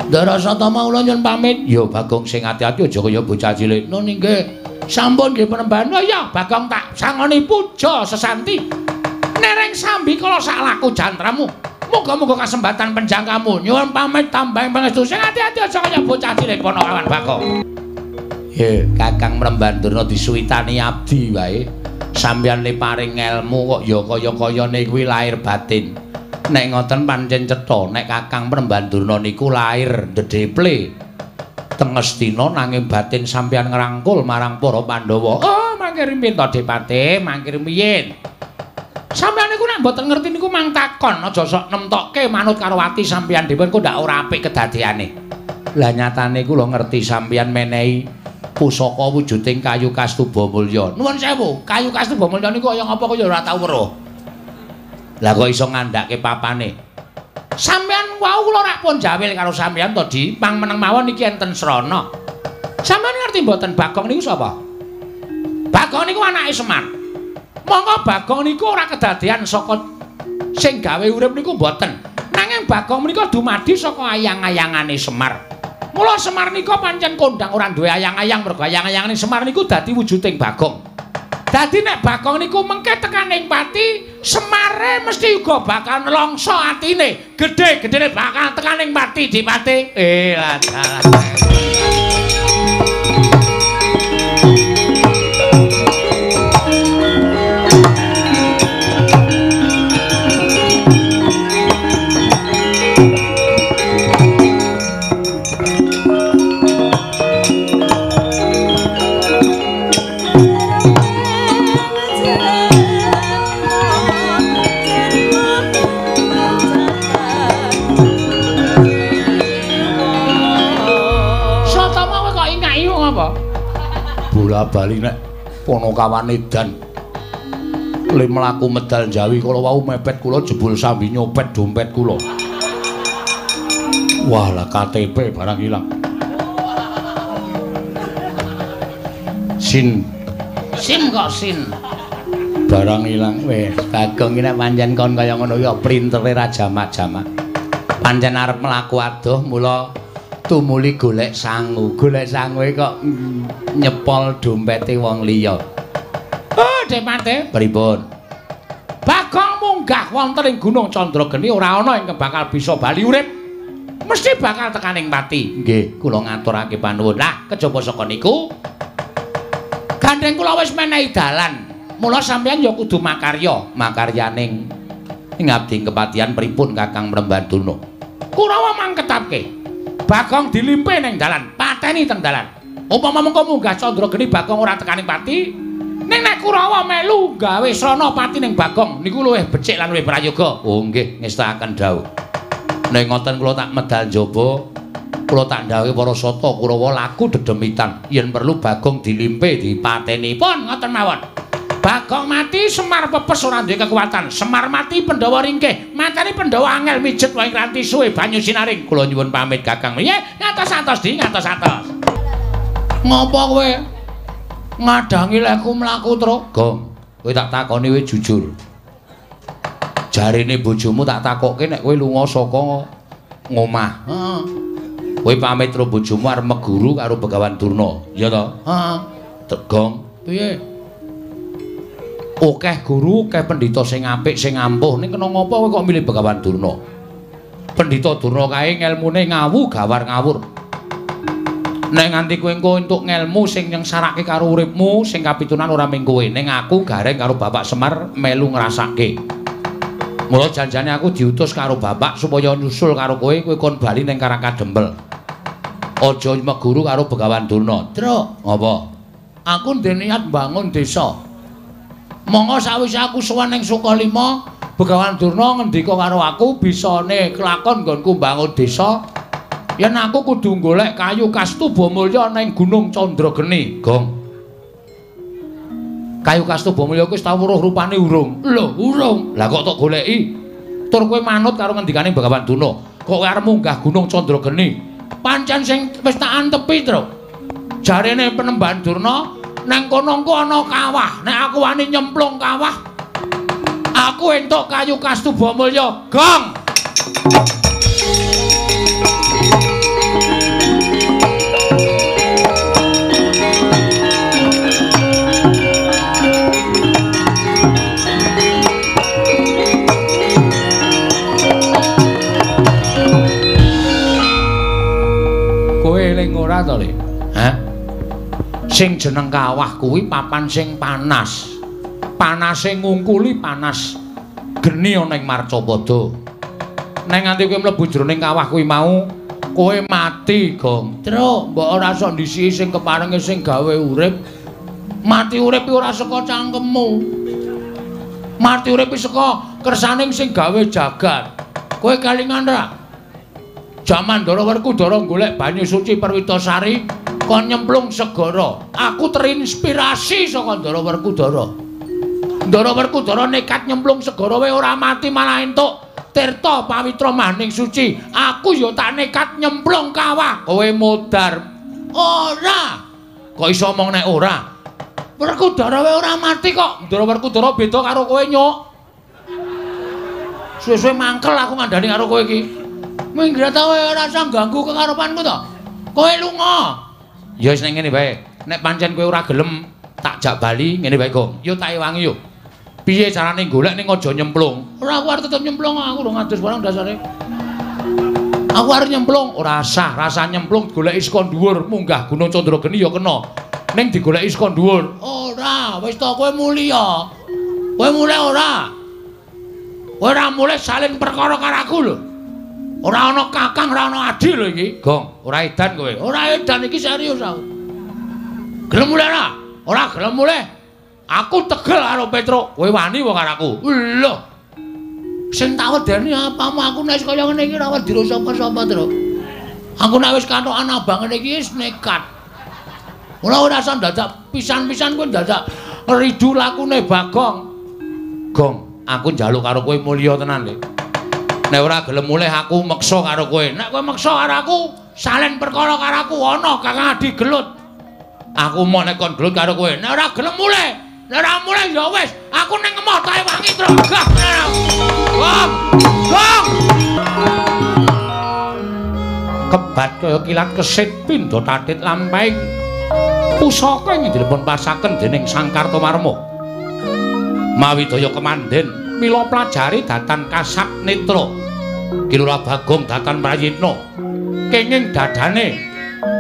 Ndara Satama kula nyuwun pamit. Ya Bagong sing ati-ati aja kaya bocah cilik. Nune nggih sampun nggih penembahan. Oh iya Bagong tak sangoni puja sesanti. Nereng sambi kala sak laku jantramu. Muga-muga kasembatan penjangkamu. Nyuwun pamit tambahing pangestu sing ati-ati aja kaya bocah cilik Ponokawan Bagong. Kakang Mrembandurna disuwitani abdi wae. Sampeyan le paring ilmu kok ya kaya-kayane kuwi lahir batin. Nek ngoten pancen cetha nek Kakang Mrembandurna niku lahir dedeple. Teng Astina nanging batin sampeyan ngrangkul marang para Pandhawa. Oh, mangke rimpin to Depate, mangke riyin. Sampeyan niku nek mboten ngerti niku mang takon aja sok nemtokke manut karo ati sampeyan dhewe kok ndak ora apik kedadeane. Lah nyatane kula ngerti sampeyan menehi pusaka wujuding kayu kastuba mulya. Nuwun sewu, kayu kastuba mulya niku kaya ngapa kaya ora tau weruh. Lah kok iso ngandhake papane. Sampeyan wau kula rak pun jawil karo sampeyan to, Di. Pang meneng mawon iki enten srana. Sampeyan ngerti mboten Bagong niku sapa? Bagong niku anake Semar. Monggo Bagong niku ora kedadean saka sing gawe urip niku mboten. Nanging Bagong menika dumadi saka ayang-ayangane Semar. Mula Semar nika pancen kondang ora duwe ayang-ayang, mergo ayang-ayangane Semar niku dadi wujuding Bagong. Dadi nek Bagong niku mengke tekaning pati, Semare mesti uga bakal nelongso atine. Gedhe-gedhene bakal tekaning pati Dipate. Lah bola-bali nek Ponokawan edan le mlaku medal Jawi kala wau mepet kula jebul sambi nyopet dompet kula. Wah lah KTP barang ilang. Sin kok sin. Barang ilang weh Bagong iki nek pancen kon kaya ngono ya printere ra jamak-jamak. Pancen arep mlaku adoh mula tumuli golek sangu kok nyepol dompete wong liya. Oh, Depate, pripun? Bagong munggah wonten ing Gunung Candrageni ora ana ingkang bakal bisa bali urip. Mesti bakal tekaning pati. Nggih, kula ngaturake panuwun. Lah, kejaba saka niku gandeng kula wis menehi dalan. Mula sampeyan ya kudu makaryaning ing abdi kepatihan pripun Kakang Mrembandurna. Kurawa mangketake. Bagong dilimpe ning dalan, pateni teng dalan. Upama mengko munggah Candrageni Bagong ora tekaning pati, ning nek Kurawa melu gawe srana pati ning Bagong niku luwih becik lan luwih prayoga. Oh nggih, ngestaken dawuh. Nek ngoten kula tak medal njaba, kula tak ndhawuhi para sata Kurawa laku dedemitan. Yen perlu Bagong dilimpe dipateni. Pun ngoten mawon. Bagong mati Semar pepes ora duwe kekuatan. Semar mati Pandhawa ringkih. Matane Pandhawa angel mijet wae nganti suwe banyu sinaring. Kula nyuwun pamit Kakang. Nggih, ngatos-atos Di, ngatos-atos. Ngopo kowe ngadangi lekku mlaku truk? Gong, kowe tak takoni kowe jujur. Jarine bojomu tak takokke nek kowe lunga saka ngomah. Kowe pamit karo bojomu arep meguru karo Begawan Durna, ya to? Heeh. Tegong. Piye? Akeh guru, akeh pendhita sing apik, sing ampuh. Ning kena ngopo kowe kok milih Begawan Durna? Pendhita Durna kae ngelmune ngawu gawar ngawur. Nek nganti kowe engko entuk ngelmu sing nyengsarake karo uripmu, sing kapitunan ora mung kowe. Ning aku gareng karo Bapak Semar melu ngrasake. Mula janjane aku diutus karo Bapak supaya nyusul karo kowe kon bali ning Karakadempel. Aja meguru karo Begawan Durna. Truk, ngopo? Aku ndek niat bangun desa. Monggo sawise aku sowan ning Sukalima, Begawan Durna ngendika karo aku bisane kelakon nggonku bangun desa. Yen aku kudu golek kayu Kastuba Mulya ning Gunung Candrageni, Gong. Kayu Kastuba Mulya kuwi wis tau weruh rupane urung. Lho, urung. Lah kok tok goleki? Tur kowe manut karo ngendikane Begawan Durna. Kok arep munggah Gunung Candrageni? Pancen sing wis tak antepi, Tru. Jarene Penemban Durna nang kono-kono ana kawah. Nek aku wani nyemplung kawah, aku entuk kayu Kastuba Mulya, Gong. Ora to, Le? Hah? Sing jeneng kawah kuwi papan sing panas. Panase ngungkuli panas geni ana ing Marcapada. Nek nganti kowe mlebu jroning kawah kuwi mau, kowe mati, Gong. Truk, mbok ora sok ndisiki sing keparenge sing gawe urip. Mati urip ora saka cangkemmu. Mati urip saka kersaning sing gawe jagat. Kowe kalingan ra? Jaman Ndara Werkudara golek banyu suci Perwitasari kon nyemplung segara. Aku terinspirasi saka Ndara Werkudara. Ndara Werkudara nekat nyemplung segara wae ora mati malah entuk tirta pawitra maning suci. Aku ya tak nekat nyemplung kawah. Kowe modar. Ora. Kok iso omong nek ora? Werkudara wae ora mati kok. Ndara Werkudara beda karo kowe, Nyuk. Suwe-suwe mangkel aku ngandani karo kowe iki. Minggir ta kowe ora usah ganggu kekarepanku to. Kowe lunga. Ya wis ning ngene bae. Nek pancen kowe ora gelem tak jak bali ngene bae, Gong. Yo tak ewangi yo. Piye carane golek ning aja nyemplung? Ora aku arep tetep nyemplung, aku ora ngadus barang dasare. Aku arep nyemplung, ora sah, rasa nyemplung goleki saka dhuwur, munggah Gunung Candrageni ya kena. Ning digoleki saka dhuwur. Ora, wis to kowe mulya. Kowe mulih ora? Kowe ora mulih salin perkara karo aku lho. Ora ana kakang, ora ana adi lho iki. Gong, ora edan kowe. Ora edan iki serius aku. Gelem mulih ora? Ora gelem mulih. Aku tegel karo Petruk. Kowe wani wae karo aku. Lho. Sing tak wedeni apamu aku nek kaya ngene iki ora wedi sapa-sapa, Truk. Aku nek wis katokan abang ngene iki wis nekat. Ora usah dadak pisan-pisan kowe dadak ridu lakune Bagong. Gong, aku njaluk karo kowe mulya tenan, Le. Nek ora gelem mulih aku meksa karo kowe. Nek kowe meksa karo aku, salen perkara karo aku ana Kakang Adi gelut. Aku mau nek kon gelut karo kowe. Nek ora gelem mulih, nek ora mulih ya wis, aku ning emoh tae wangi, Tru. Gong! Gong! Kebat kaya kilat kesit pindha tatit lampahing pusaka ing dipun pasaken dening Sang Kartomarma. Mawi daya kemanden mila pelajari datan Kasak Netra. Kilura Bagong datan Prayitna. Kenging dadane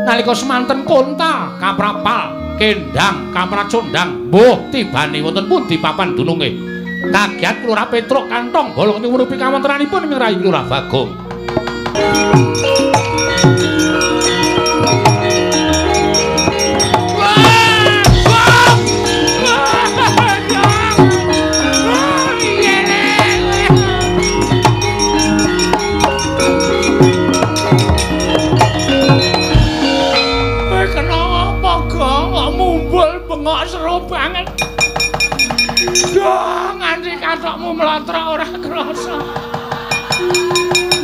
nalika semanten Konta kaprapal, kendang kapracondang, mbuh tibane wonten pundi papan dununge. Kagiat Kilura Petruk kantong bolong nyuwurupi kawontenanipun ing rayi Kilura Bagong. Bengok seru banget. Gong, nganti katokmu mlotrok ora krasa.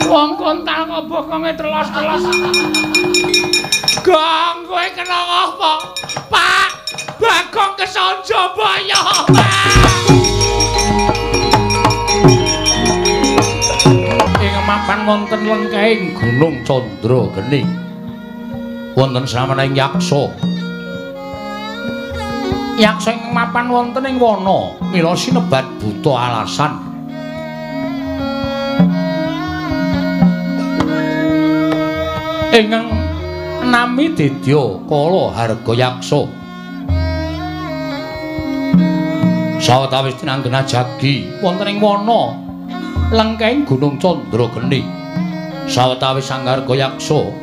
Wong kontal kok bokonge telos-telos. Gong, kowe kena apa? Pak, Bagong kesonjo boyo, Pak. Ing mapan wonten lengkahing Gunung Candrageni. wonten sameneing yaksa. Yaksa ing mapan wonten ing wana mila sinebat buta alasan. Ingkang nami Dedya Kala Hargayaksa. Sawetawis tinanggena jagi wonten ing wana lengkeng Gunung Candrageni. Sawetawis Sang Hargayaksa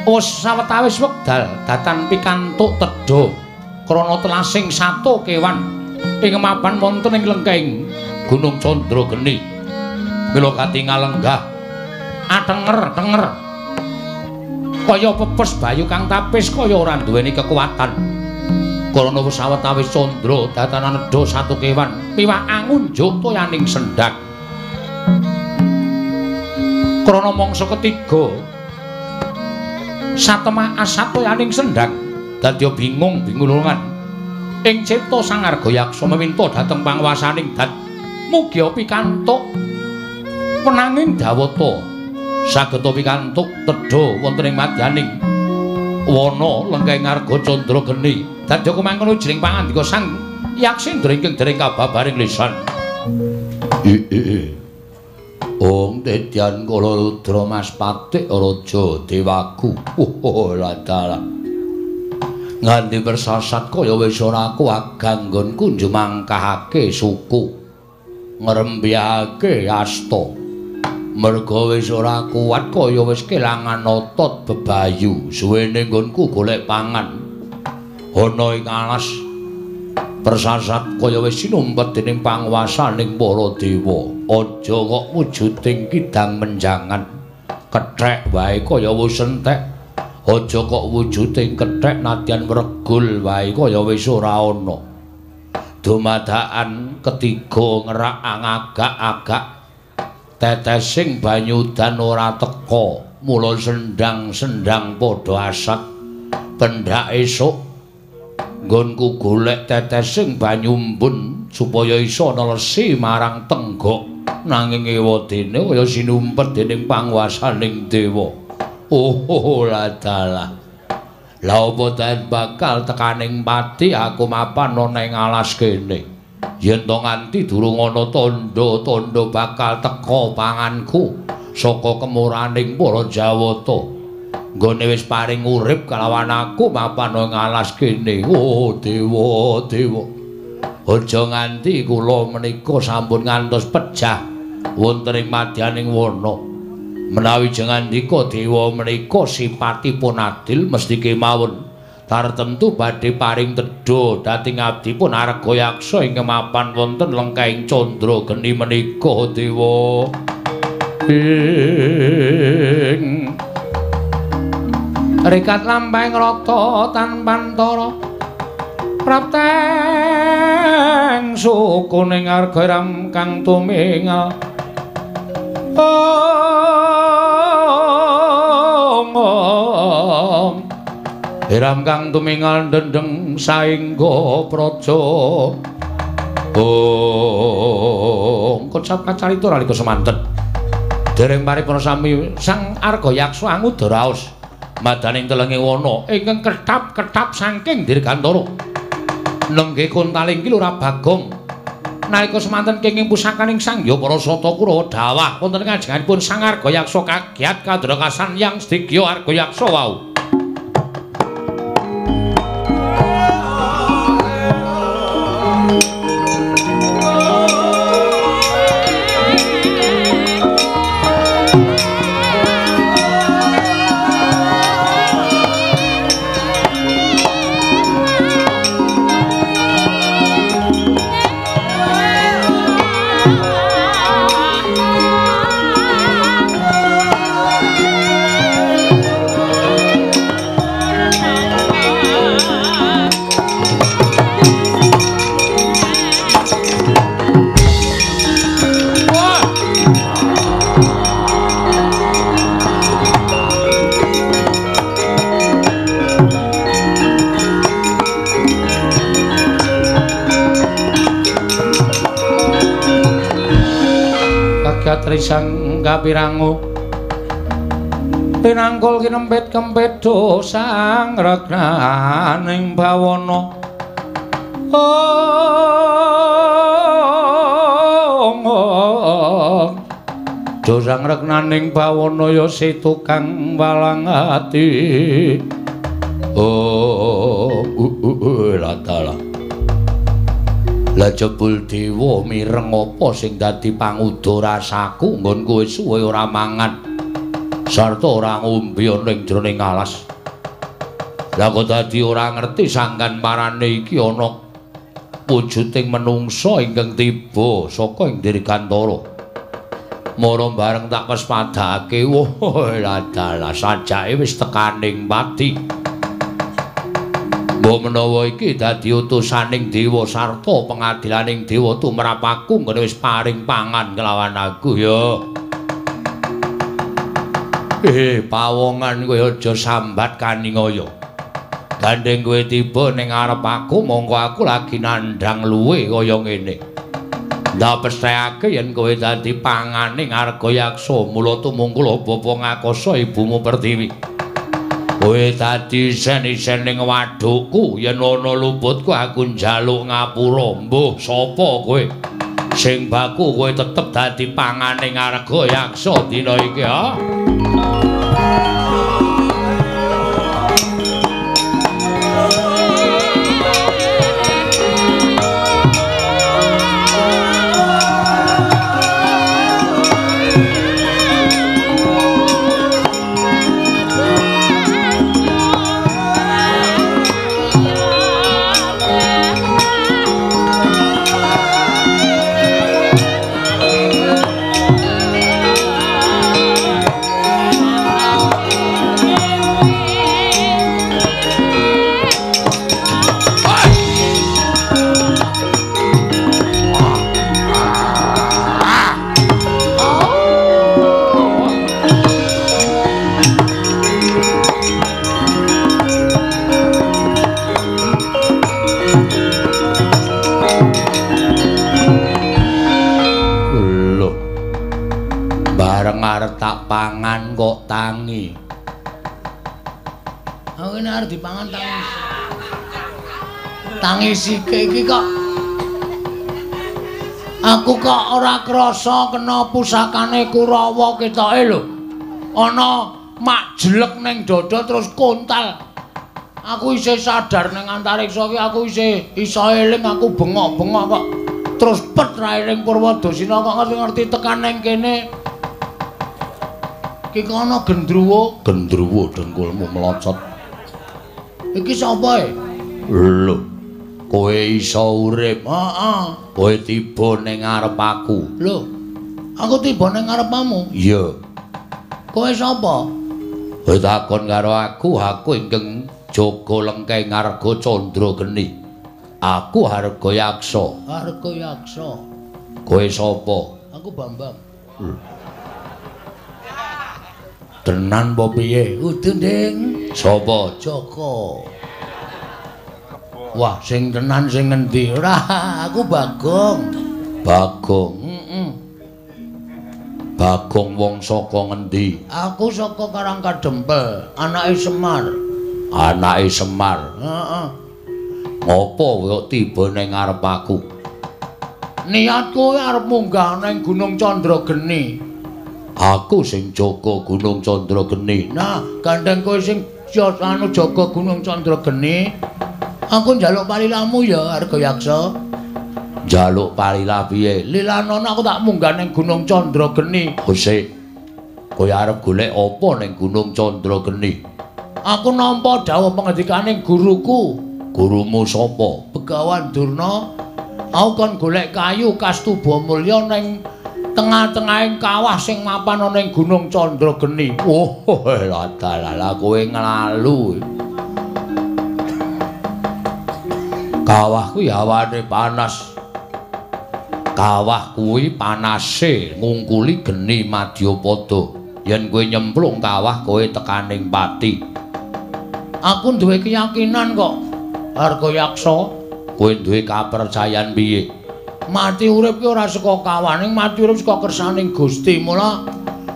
sawetawis wekdal datan pikantuk tedha krana telasing sato kewan ing mapan wonten ing lengkeng Gunung Candrageni. Mila katingal lenggah atenger-tenger kaya pepes bayu kang tapis kaya ora duweni kekuatan. Krana sawetawis candra datanan nedha satu kewan piwak angunjuk toyaning sendhak. Krana mangsa ketiga satemah asatoyaning sendhak dadi bingung-bingulungan ing cipta Sang Hargayaksa meminta dhateng panguwasaning dat mugi pikantuk menanging dawata sageta pikantuk tedha wonten ing madyaning wana lengkeng Arga Candrageni. Dadi kumangkono jering pangandika Sang Yaksendra ingkang dereng kababaring lisan. Om Dedyan Kala Rudra Mas Patik Raja Dewaku. Ladala. Nganti bersasat kaya wis ora aku aganggon kunju mangkahake suku. Ngrembiyake asta. Merga wis ora kuat kaya wis kelangan otot bebayu. Suwene nggonku golek pangan. Ana ing alas persasat kaya wis sinumpet dening panguwasaning para dewa. Aja kok wujuding kidang menjangan kethek wae kaya wis entek. Aja kok wujuding kethek nadyan wregul wae kaya wis ora ana. Dumadakan ketiga ngerak angagak-agak tetesing banyu dan ora teka. Mula sendang-sendang padha asak. Pendak esuk nggonku golek tetesing banyu embun supaya isa nelesi marang tenggok. Nanging ewadene kaya sinumpet dening panguwasaning dewa. Ladala. Lah apa ten bakal tekaning pati aku mapan ana ing alas kene. Yen to nganti durung ana tandha-tandha bakal teka panganku saka kemuraning para Jawata. Nggone wis paring urip kalawan aku mapan ing alas kene. Dewa, dewa. Aja nganti kula menika sampun ngantos pejah wonten ing madyaning wana. Menawi jengandika dewa menika sipatipun adil mesti kemawon tartemtu badhe paring tedha dhateng abdipun Hargayaksa ing mapan wonten lengkeng Candrageni menika dewa. Rikat lampahing rata tanpa antara prapteng sukuning Hargaram kang tumingal. Hiram kang tumingal dendeng saengga praja. Kocap kacarita nalika semanten dereng paripurna sami Sang Hargayaksa angudha raos madaning telenge wana ingkang ketap-ketap saking dirgantara. Nenggih kuntaling ki Lurah Bagong nalika semanten kenging pusakaning Sang Hyang Parasata Kurawa dawah wonten kajenganipun Sang Hargayaksa kagiat kadrekasan yang sedya Hargayaksa wau. Trisang kapirangu pinangkul kinempit kempit dosang regnaning bawana dosang regnaning bawana ya si tukang walang ati latala la jebul dewa mireng apa sing dadi pangudha rasaku nggon kowe suwe ora mangan sarta ora ngombe ning jroning alas. Lah kok dadi ora ngerti sangkan marane iki ana wujuding menungsa ingkang tiba saka ing Dirgantara. Mara bareng tak pespadake, ladala sajake wis tekaning pati. Mbok menawa iki dadi utusaning dewa sarta pengadilaning dewa tumrap aku ngene wis paring pangan kelawan aku ya. Pawongan kowe aja sambat kaningaya. Gandeng kowe tiba ning arep aku mongko aku lagi nandhang luwe kaya ngene. Ndak pesthekake yen kowe dadi panganing Argayaksa mula tumungkul bapa ngakasa ibumu Pertiwi. Kowe dadi isen-isen ning wadukku yen ana luputku aku njaluk ngapura. Mbuh sapa kowe? Sing baku kowe tetep dadi panganing Argayaksa dina iki ha. Tak pangan kok tangi. Aku ini harus dipangan tangi. Tangi sike iki kok. Aku kok ora krasa kena pusakane Kurawa ketoke lho. Ana mak jelek ning dada terus kontal. Aku isih sadar ning antariksa iki aku isih iso eling aku bengok-bengok kok. Terus pet ra eling Purwadasina kok ngerti-ngerti tekan ning kene. Iki kono gendruwo dengkulmu melocot. Iki sapa e? Lho, kowe iso urip. Heeh. Kowe tiba ning ngarep aku. Lho, aku tiba ning ngarepmu? Iya. Kowe sapa? Kowe takon karo aku ingkang jaga lengkeng Arga Candrageni. Aku Argayaksa. Argayaksa. Kowe sapa? Aku Bambang. Tenan apa piye? Kudu, Ding. Sapa? Joko. Wah, sing tenan sing ngendi? Ora, aku Bagong. Bagong. Bagong wong saka ngendi? Aku saka Karangkadempel, anake Semar. Anake Semar. Heeh. Ngopo kok tiba ning ngarep aku? Niatku arep munggah ning Gunung Candrageni. Aku sing jaga Gunung Candrageni. Nah, gandeng kowe sing jaga Gunung Candrageni. Aku njaluk palilamu ya, Argayaksa. Njaluk palilah piye? Lilanana aku tak munggah ning Gunung Candrageni. Sik. Kowe arep golek apa ning Gunung Candrageni? Aku nampa dawuh pangandikaning guruku. Gurumu sapa? Begawan Durna. Aku kon golek kayu Kastuba Mulya ning tengah-tengahing kawah sing mapan ana ing Gunung Candrageni. Oh, ladala kowe nglalu. Kawah kuwi awane panas. Kawah kuwi panase ngungkuli geni Madyapada. Yen kowe nyemplung kawah kowe tekaning pati. Aku duwe keyakinan kok, Argayaksa. Kowe duwe kapercayan piye? Mati urip ki ora saka kawaning, mati urip saka kersaning Gusti. Mula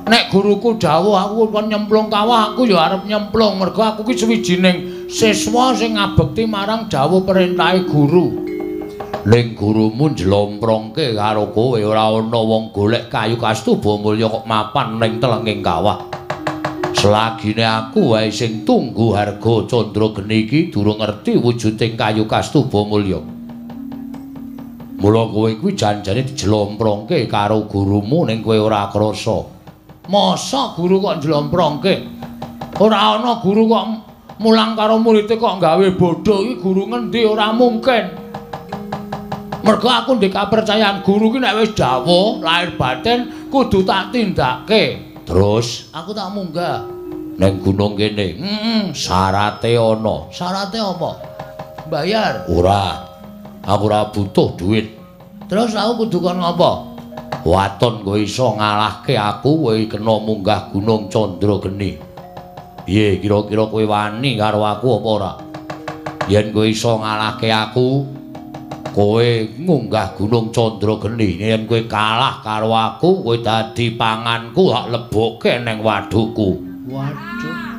nek guruku dawuh aku kon nyemplung kawah aku ya arep nyemplung mergo aku ki suwijining siswa sing ngabekti marang dawuh perintahe guru. Ning gurumu njlomprongke karo kowe ora ana wong golek kayu Kastuba Mulya kok mapan ning telenging kawah. Selagine aku wae sing tunggu harga Candrageni iki durung ngerti wujuding kayu Kastuba Mulya. Mula kowe kuwi janjane dijlomprongke karo gurumu ning kowe ora krasa. Masa guru kok njlomprongke? Ora ana guru kok mulang karo murid kok gawe bodho iki guru ngendi ora mungkin. Mergo aku ndek kapercayaan guru ki nek wis dawuh lahir batin kudu tak tindakke. Terus aku tak munggah ning gunung kene. Syarate ana. Syarate apa? Bayar. Ora. Aku ora butuh duit. Terus aku kudu kon ngapa? Waton kowe iso ngalahke aku kowe kena munggah gunung Candrageni. Piye kira-kira kowe wani karo aku apa ora? Yen kowe iso ngalahke aku kowe munggah gunung Candrageni, yen kowe kalah karo aku, kowe dadi panganku tak lebokke ning wadukku. Waduh.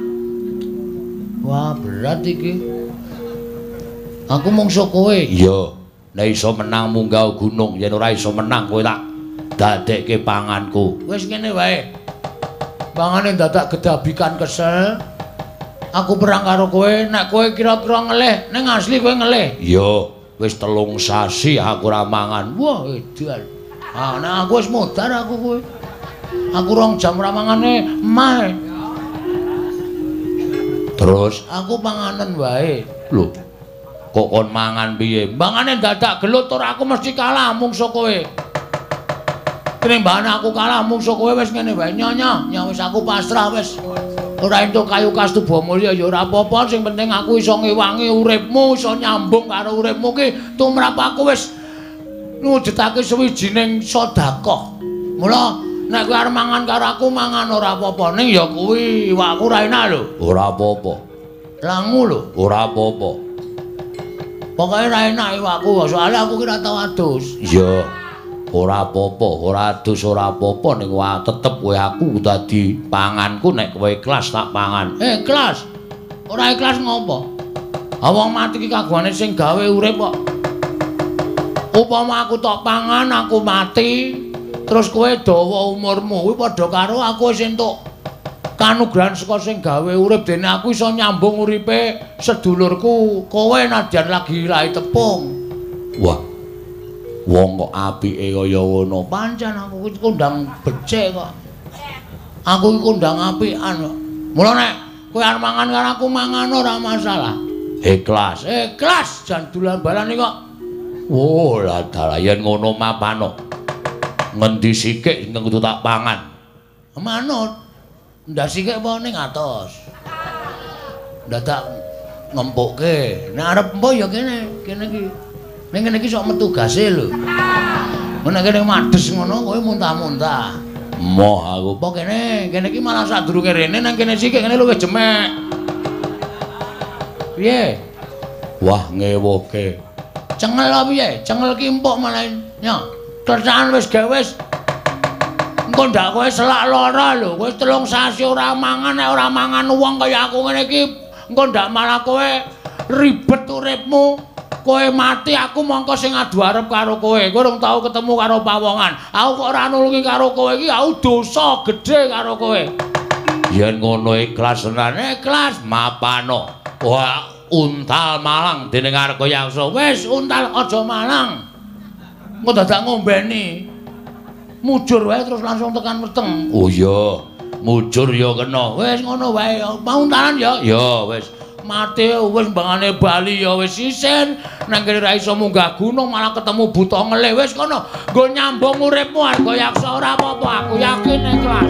Wah, berat iki. Aku mungsuh kowe. Iya, nek iso menang munggah gunung, yen ora iso menang kowe tak dadekke panganku. Wis ngene wae. Pangane dadak gedabikan kesel. Aku perang karo kowe, nek kowe kira-kira ngelih, ning asli kowe ngelih. Iya. Wis 3 sasi aku ora mangan. Wah, edan. Ah, nek aku wis modar aku kowe. Aku 2 jam ora mangane emah. Terus aku panganen wae. Lho. Kok kon mangan piye? Mangane dadak gelut ora aku mesti kalah mungsuh kowe. Tinimbang aku kalah mungsuh kowe wis ngene wae. Nyonya, wis aku pasrah wis. Ora entuk kayu Kastuba Mulya ya ora apa-apa, sing penting aku iso ngewangi uripmu, iso nyambung karo uripmu ki tumrap aku wis ngujudake suwijining sedekah. Mula nek kowe arep mangan karo aku mangan ora apa-apa, ning ya kuwi iwakku ra enak lho. Ora apa-apa. Langu lho, ora apa-apa. Pokoke ra enak iwakku, soalnya aku ki ra tau adus. Iya. Ora apa-apa, ora adus ora apa-apa ning tetep kowe aku dadi panganku nek kowe ikhlas tak pangan. Ikhlas? Ora ikhlas ngopo? Wong mati ki kagungane sing gawe urip kok. Upama aku tok pangan aku mati, terus kowe dawa umurmu kuwi padha karo aku wis entuk kanugrahan saka sing gawe urip dene aku iso nyambung uripe sedulurku kowe nadyan lagi lahi tepung. Wah. Wong kok apike kaya ngono. Pancen aku iki kondang becik kok. Aku iki kondang apikan kok. Mula nek kowe arep mangan karo aku mangan ora masalah. Ikhlas, ikhlas jan dolan-balane kok. Oh, lah dalah yen ngono mapano. Ngendi sikik sing kudu tak pangan? Manut. Ndak sikik apa ning atos. Dadak ngempukke. Nek arep empo ya kene iki. Ning kene iki sok metu gase lho. Nek kene mades ngono kowe muntah-muntah. Moh aku. Apa kene iki malah sadurunge rene nang kene sik kene luwih jemek. Piye? Wah ngewuhke. Cengel apa piye? Cengel ki empuk malah nyo. Kerjaan wis gawe wis. Engko ndak kowe selak lara lho. Wis 3 sasi ora mangan nek ora mangan wong kaya aku ngene iki engko ndak malah kowe ribet uripmu. Kowe mati aku mongko sing adu arep karo kowe. Kowe urung tau ketemu karo pawongan. Aku kok ora nulungi karo kowe iki aku dosa gedhe karo kowe. Yen ngono ikhlas tenan, ikhlas mapano. Wah, untal malang dening Arga Yaksa. Wis untal aja malang. Engko dadak ngombeni. Mujur wae terus langsung tekan weteng. Oh iya, mujur ya kena. Wis ngono wae. Mau untalan ya? Ya wis. Mati wis mbangane bali ya wis isin nang kene ra iso munggah gunung malah ketemu buta ngelih wis kono nggo nyambung uripmu Arga Yaksa ora apa-apa aku yakin ikhlas.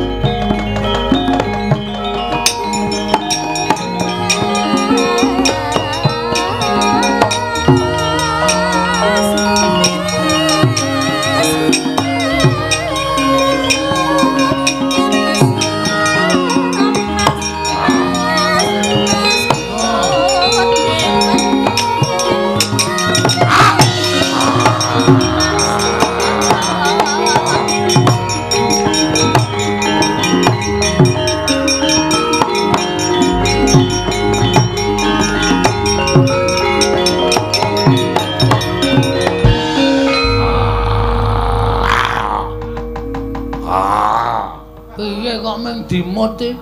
meng dimut e.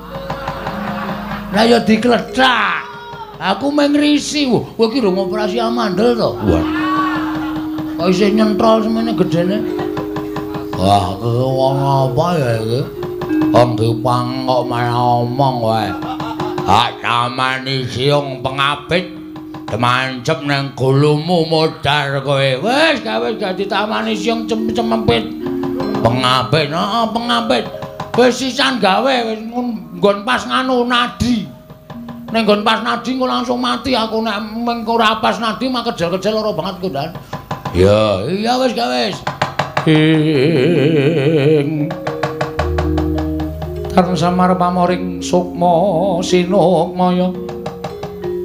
Lah ya dikledhak. Aku meng risi. Kowe ki rung operasi amandel to? Wah. Kok isih nyentrol semene gedene. Wah, wong apa ya iki? Wong dipang kok malah omong wae. Hak tamani siung pengapit demancep nang gulumu modar kowe. Wis gak ditamani siung cempet. Pengapit, pengapit. Wis sisan gawe wis nggon pas nganu nadi. Ning nggon pas nadi engko langsung mati aku nek mengko ora pas nadi mak kejel-kejel lara banget ku Dan. Ya, iya wis gak wis. Tan samar pamoring sukma sinukmaya.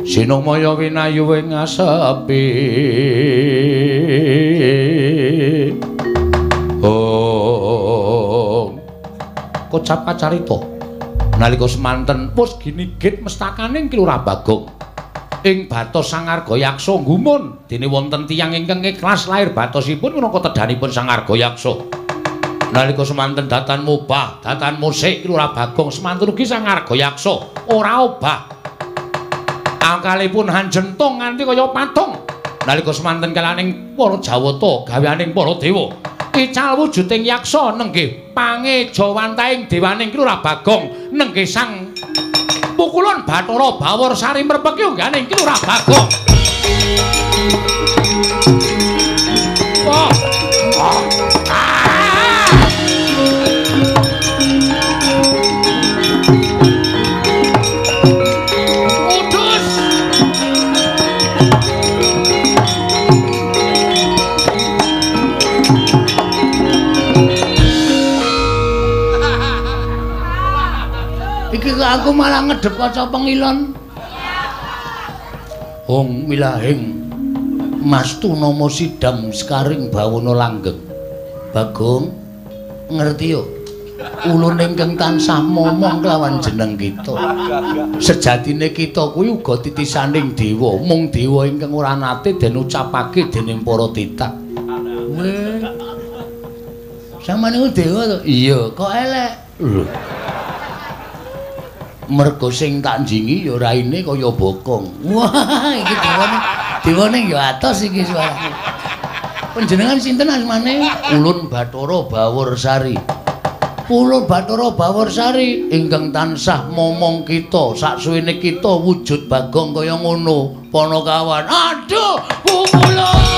Sinukmaya winayu ing asepi. Oh. Kocap kacarita. Nalika semanten pus ginigit mestakaning Kilurah Bagong. Ing Batos Sangarga Yaksa gumun dene wonten tiyang ingkang ikhlas lair batosipun minangka tedhanipun Sangarga Yaksa. Nalika semanten datan mubah, datan musik Kilurah Bagong semanten ugi Sangarga Yaksa ora obah. Angkalipun hanjentung nganti kaya patung. Nalika semanten kalaning para Jawata gaweaning para dewa. Ical wujuding yaksa nenggih pangejawantaing dewaning Kilurah Bagong nenggih sang pukulun Bathara Bawarsari mrepeki ungganing Kilurah Bagong. Aku malah ngedep kaca pengilon. Hong milahing Mastu nama sidam sekaring bawana langgeng. Bagong ngerti yo. Ulun ingkang tansah momong kelawan jeneng kita. Sejatine kita kuwi uga titisaning dewa, mung dewa ingkang ora nate den ucapake dening para titah. Weh. Samane ku dewa to? Iya, kok elek. Lho. Mergo sing tak njingi ya raine kaya bokong. Wah, iki dewane ya atos iki suarane. Panjenengan sinten asmane? Ulun Bathara Bawarsari. Ulun Bathara Bawarsari ingkang tansah momong kita saksuwene kita wujud Bagong kaya ngono. Panakawan. Aduh, pukulun.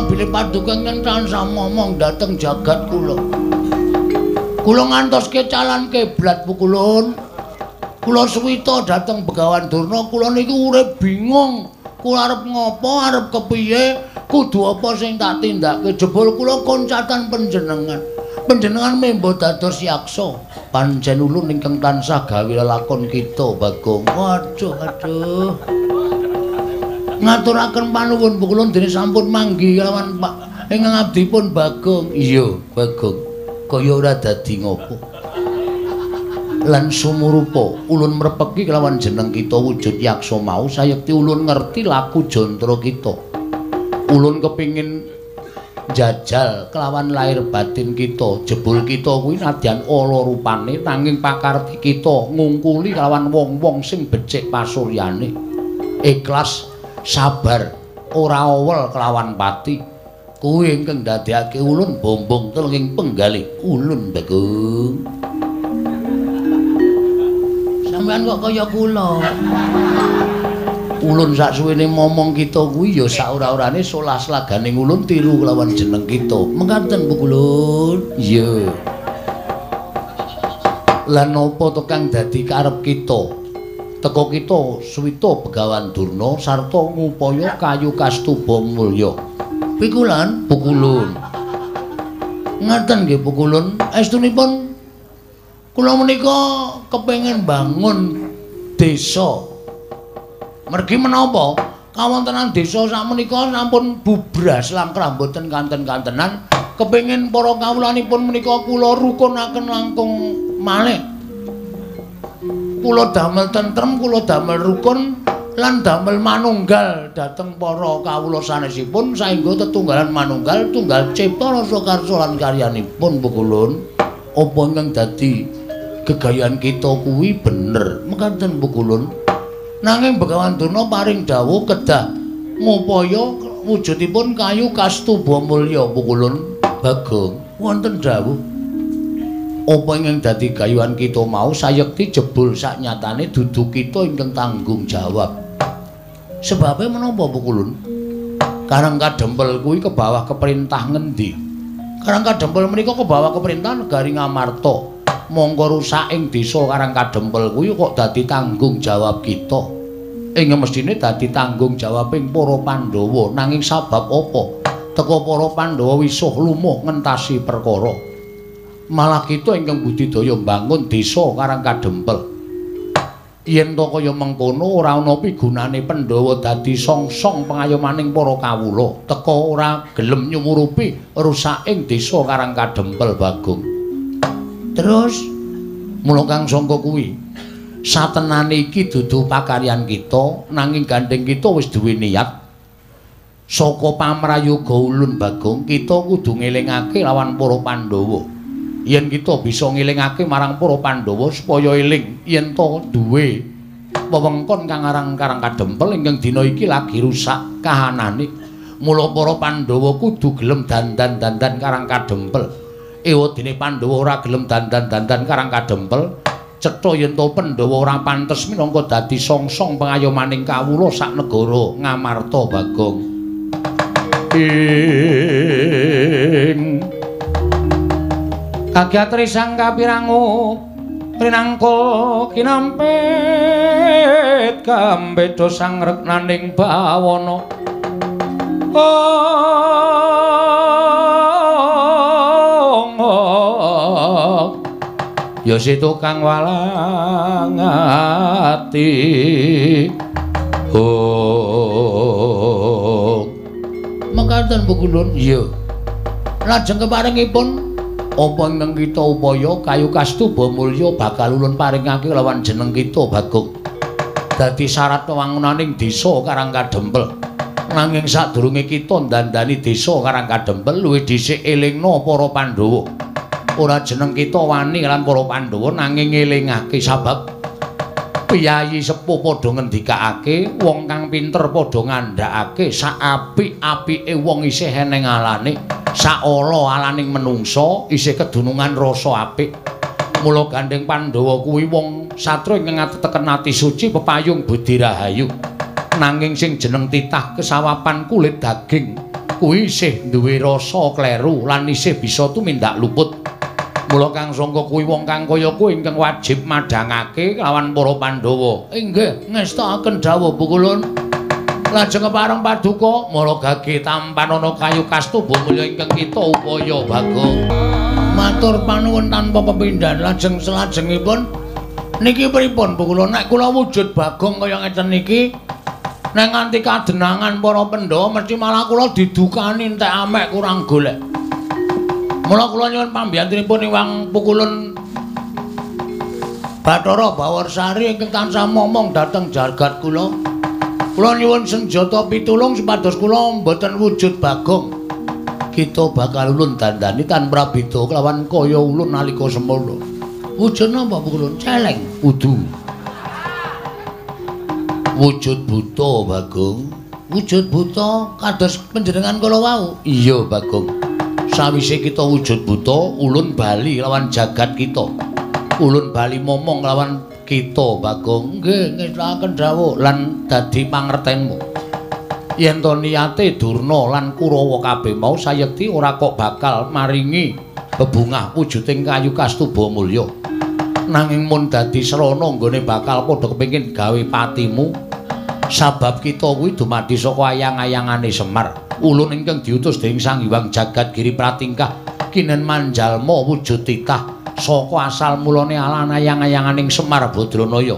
Bilih paduka ingkang tansah momong dhateng jagat kula. Kula ngantoske calan kiblat pukulun. Kula suwita dhateng Begawan Durna, kula niku urip bingung. Kula arep ngopo, arep kepiye, kudu apa sing tak tindakake. Jebul kula koncatan panjenengan. Panjenengan membo dados yaksa. Pancen ulun ingkang tansah gawe lelakon kita, Bagong. Waduh, aduh. Ngaturaken panuwun pukulun dene sampun manggi kelawan Pak ingkang abdipun Bagong. Iya, Bagong. Kaya ora dadi ngopo. Lan sumurupa ulun mrepeki kelawan jeneng kita wujud yaksa mau sayekti ulun ngerti laku jantra kita. Ulun kepingin jajal kelawan lahir batin kita. Jebul kita kuwi nadyan ala rupane nanging pakarti kita ngungkuli kelawan wong-wong sing becik pasuryane. Ikhlas sabar ora owel kelawan pati kuwi ingkang ndadekake ulun bombong telenging penggalih ulun Bagong. Sampeyan kok kaya kula. Ulun saksuwene momong kita kuwi ya sak ora-orane solas laganing ulun tiru kelawan jeneng kita. Mengkaten pukulun. Iya. Lan apa to kang dadi karep kita? Teko kita suwita Begawan Durna sarta ngupaya kayu kastuba mulya. Pikulan pukulun. Ngaten nggih pukulun, estunipun kula menika kepengin bangun desa. Mergi menapa? Kawontenan desa sakmenika sampun bubras langkrah mboten kanten-kantenan kepengin para kawulanipun menika kula rukunaken langkung malih. Kula damel tentrem, kula damel rukun lan damel manunggal dhateng para kawula sanesipun saengga tetunggalan manunggal tunggal cipta rasa karsa lan karyanipun Pukulun. Apa ingkang dadi gegayan kita kuwi bener mekaten Pukulun. Nanging Begawan Durna paring dawuh kedah ngupaya wujudipun kayu kastuba mulya Pukulun. Bagong wonten dawuh apa ingkang dadi gayuhan kita mau sayekti jebul saknyatane dudu kita ingkang tanggung jawab. Sebabe menapa Pukulun? Karang Kadempel kuwi ke bawah keperintah ngendi? Karang Kadempel menika ke bawah keperintah negari Ngamarta. Monggo rusaking desa Karang Kadempel kuwi kok dadi tanggung jawab kita. Ing mestine dadi tanggung jawabing para Pandhawa, nanging sabab apa? Teka para Pandhawa wisuh lumuh ngentasi perkara. Malah kita ingkang budidaya mbangun desa Karang Kadempel. Yen to kaya mengkono ora ana pigunane Pandhawa dadi songsong pengayomaning para kawula, teka ora gelem nyumurupi rusaking desa Karang Kadempel Bagong. Terus mula kang sangka kuwi satenane iki dudu pakaryan kita, nanging gandeng kita wis duwe niat saka pamrayoga ulun Bagong, kita kudu ngelingake lawan para Pandhawa. Yen kita bisa ngelingake marang para Pandhawa supaya eling yen to duwe wewengkon kang aran Karang Kadempel ingkang dina iki lagi rusak kahanane. Mula para Pandhawa kudu gelem dandan-dandan Karang Kadempel. Ewadene Pandhawa ora gelem dandan-dandan Karang Kadempel, cetha yen to Pandhawa ora pantes minangka dadi songsong pengayomaning kawula sak negara Ngamarta Bagong. Kagyatri sang kapirangu rinangka kinampit kambeda sang reknaning bawana. Ya situ kang walang ati. Mekaten Pukulun. Iya. Lajeng keparengipun apa ingkang kita upaya kayu kastuba mulya bakal ulun paringake lawan jeneng kita Bagong. Dadi syarat wangunaning desa Karang Kadempel. Nanging sadurunge kita ndandani desa Karang Kadempel luwih dhisik elingna para Pandhawa. Ora jeneng kita wani lan para Pandhawa nanging ngelingake sabab piyayi sepuh padha ngendikake, wong kang pinter padha ngandhakake sak apik-apike wong isih eneng alane. Saala alaning menungsa isih kedunungan rasa apik. Mula gandeng Pandhawa kuwi wong satra ingkang ngateken ati suci pepayung budi rahayu. Nanging sing jeneng titah kesawapan kulit daging kuwi isih duwe rasa kleru lan isih bisa tumindak luput. Mula kang sangka kuwi wong kang kaya kuwi ingkang wajib madhangake lawan para Pandhawa. Inggih, ngestakaken dawuh Pukulun. Lajeng kepareng paduka mara gage tampan ana kayu kastuba mulya ingkang kita upaya Bagong. Matur panuwun tanpa pepindhan. Lajeng selajengipun niki pripun Pukulun? Nek kula wujud Bagong kaya ngeten niki nek nganti kadenangan para Pandhawa mesti malah kula didukani entek amek kurang golek. Mula kula nyuwun pambiyantunipun Iwang Pukulun Bathara Bawarsari ingkang tansah momong dhateng jagat kula. Kula nyuwun senjata pitulung supados kula mboten wujud Bagong. Kita bakal ulun dandani tanpa beda kelawan kaya ulun nalika semana. Wujud napa Pukulun? Celeng. Udu. Wujud buta Bagong. Wujud buta kados panjenengan kala wau. Iya Bagong. Sawise kita wujud buta, ulun bali lawan jagat kita. Ulun bali momong lawan kita Bagong. Nggih, ngestakaken dawuh lan dadi pangertenmu. Yen to niyate Durna lan Kurawa kabeh mau sayekti ora kok bakal maringi bebungah wujuding kayu kastuba mulya. Nanging mun dadi srana nggone bakal padha kepengin gawe patimu. Sabab kita kuwi dumadi saka ayang-ayangane Semar. Ulun ingkang diutus dening Sang Hyang Jagat Giri Pratingkah kinen manjalma wujud titah saka asal mulane alan ayang-ayanganing Semar Badranaya.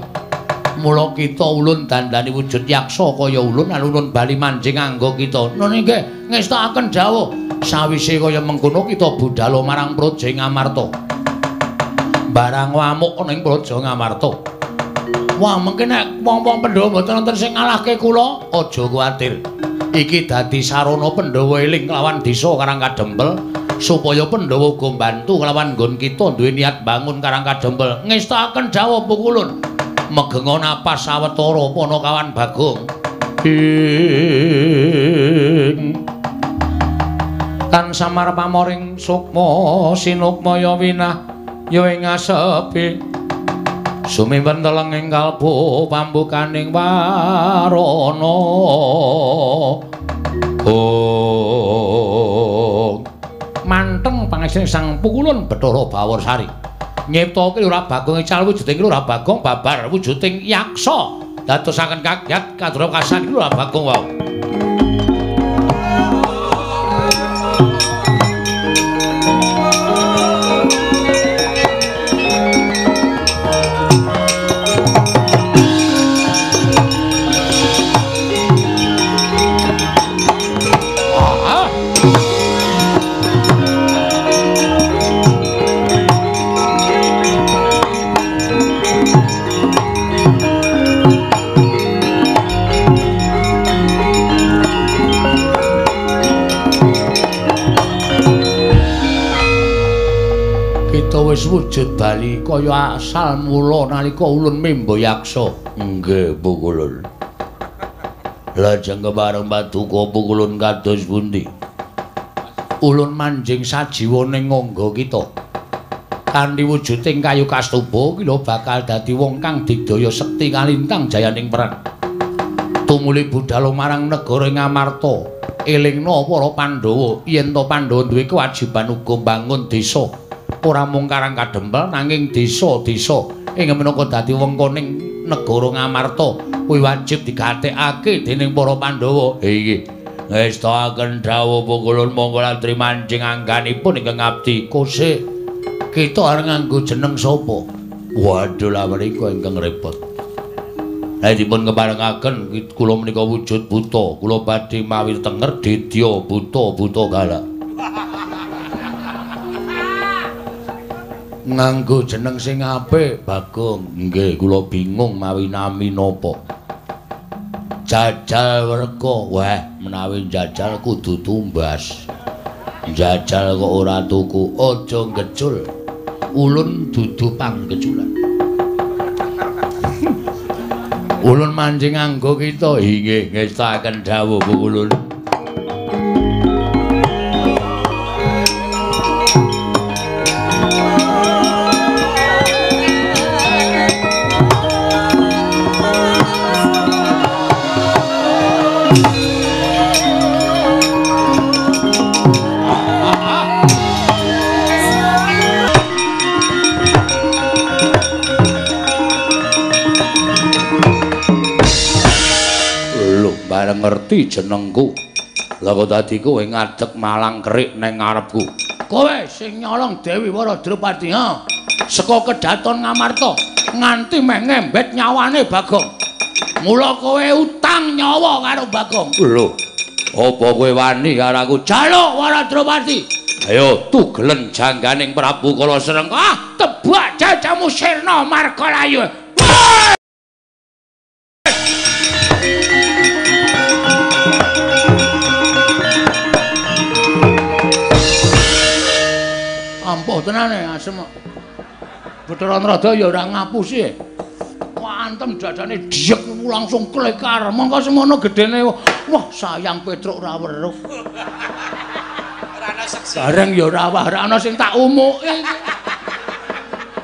Mula kita ulun dandani wujud yaksa kaya ulun lan ulun bali manjing angga kita. Nun inggih ngestakaken dawuh Sawise kaya mengkono kita budhal marang Praja Ngamarta. Barang wamuk ning Praja Ngamarta. Wah, mengke nek wong-wong Pandhawa mboten wonten sing ngalahke kula, aja kuwatir. Iki dadi sarana Pandhawa eling kelawan desa Karangkadempel supaya Pandhawa uga mbantu kelawan nggon kita duwe niat bangun Karangkadempel. Ngestakaken dawuh Pukulun. Megenga napas sawetara Panakawan Bagong. Tan samar pamoring sukma sinukmaya winah ya ing asepi. Sumimpun teleng ing kalbu pambukaning warana. Manteng pangesane Sang Pukulun Bathara Bawarsari. Nyiptake Lurah Bagong ical wujuding Lurah Bagong babar wujuding yaksa. Dadosaken kagyat kadra kasan Lurah Bagong wau. Wis wujud bali kaya asal mula nalika ulun mimba yaksa. Nggih, Pukulun. Lajeng kepareng paduka Pukulun kados pundi? Ulun manjing sajiwaning ngangga kita. Kanthi wujuding kayu kastuba kila bakal dadi wong kang digdaya sekti kalintang jayaning perang. Tumuli budhal marang negara Ngamarta. Elingna para Pandhawa yen to Pandhawa duwe kewajiban uga mbangun desa. Ora mung Karangkadempel nanging desa-desa ing menapa dadi wengkoning negara Ngamarta kuwi wajib digatekake dening para Pandhawa. Iki ngestakaken dawuh Pukulun monggo latri manjing angganipun ingkang abdi. Kosek kita arep nganggo jeneng sapa? Waduh la menika ingkang repot. Nek dipun keparengaken kula menika wujud buta, kula badhe mawi tenger dedya buta galak. Nganggo jeneng sing apik, Bagong. Nggih, kula bingung mawi nami napa. Jajal Werka. Wah, menawi jajal kudu tumbas. Jajal kok ora tuku, aja ngecul. Ulun dudu panggeculan. Ulun manjing nganggo kita. Inggih, ngestakaken dawuh Pukulun. Ngerti jenengku. Lah kok dadi kowe ngadeg malang kerik ning ngarepku. Kowe sing nyolong Dewi Waradrupati ha. Saka kedaton Ngamarta nganti meh ngembet nyawane Bagong. Mula kowe utang nyawa karo Bagong. Lho, apa kowe wani karo aku jaluk Waradrupati? Ayo tugelen jangganing Prabu Kala Srengka. Ah, tebak jajamu sirna Markalayu. Ampuh tenane asem. Bathara Antrada ya ora ngapusi. Wah antem dadane diek langsung klekar. Mongko semono gedene. Wah sayang Petruk ora weruh. Ora ana seksi. Bareng ya ora ana sing tak umuki.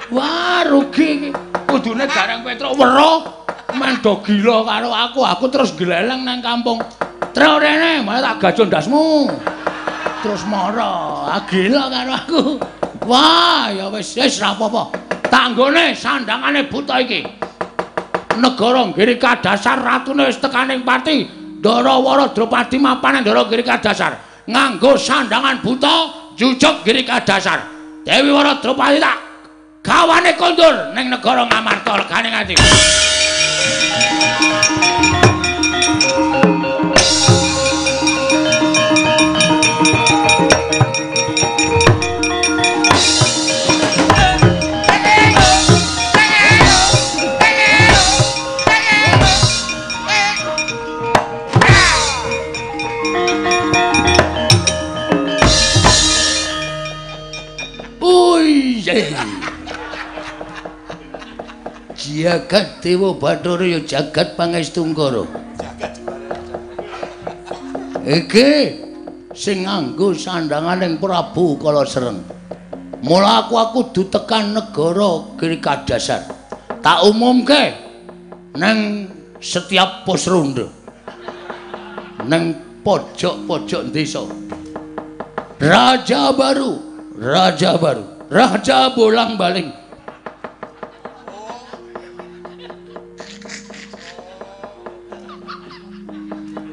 Wah rugi iki. Kudune gareng Petruk weruh men do gila karo aku terus gleleng nang kampung. Trek rene malah tak gajo ndasmu. Terus mara, gila karo aku. Wah, ya wis ra apa-apa. Tak nggone sandangane buta iki. Negara Girika Dasar ratune wis tekaning pati. Ndara Waradrupati mapan Ndara Girika Dasar. Nganggo sandangan buta jujuk Girika Dasar. Dewi Waradrupati tak gawane kondur ning negara Ngamarta legane ati. Jagat Dewa Bathara ya jagat pangestungkara. Iki sing nganggo sandanganing Prabu Kalasereng. Mula aku kudu tekan negara Girikadasar. Tak umumke nang setiap pos ronde. Nang pojok-pojok desa. Raja baru, raja bolang-baling.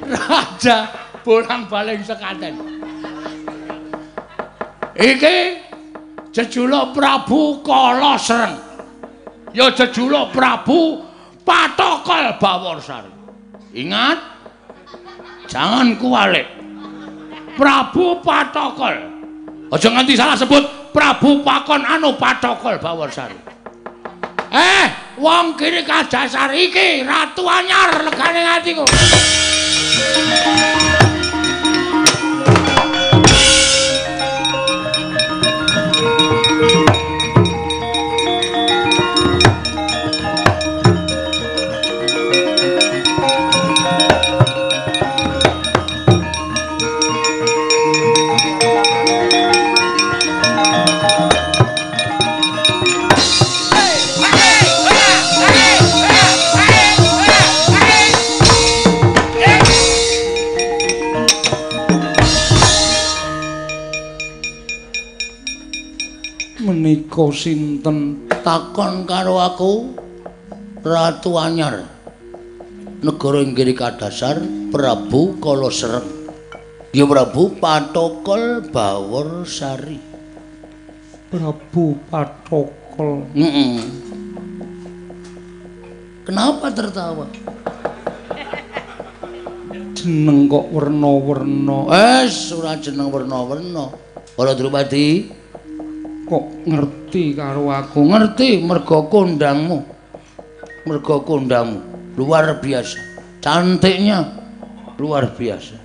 Raja bolang-baling sekaten. Iki jejuluk Prabu Kalasereng. Ya jejuluk Prabu Patokol Bawarsari. Ingat, jangan kualik. Prabu Patokol. Aja nganti salah sebut Prabu Pakon Patokol Bawarsari. Wong Girikadasar iki Ratu Anyar legane atiku. Menika sinten takon karo aku Ratu Anyar negara Girikadasar Prabu Kalasereng ya Prabu Patokol Bawarsari. Prabu Patokol. Kenapa tertawa? Jeneng kok werna-werna. Ora jeneng werna-werna. Para Drupadi kok ngerti karo aku? Ngerti mergo kondangmu. Mergo kondangmu luar biasa. Cantiknya luar biasa.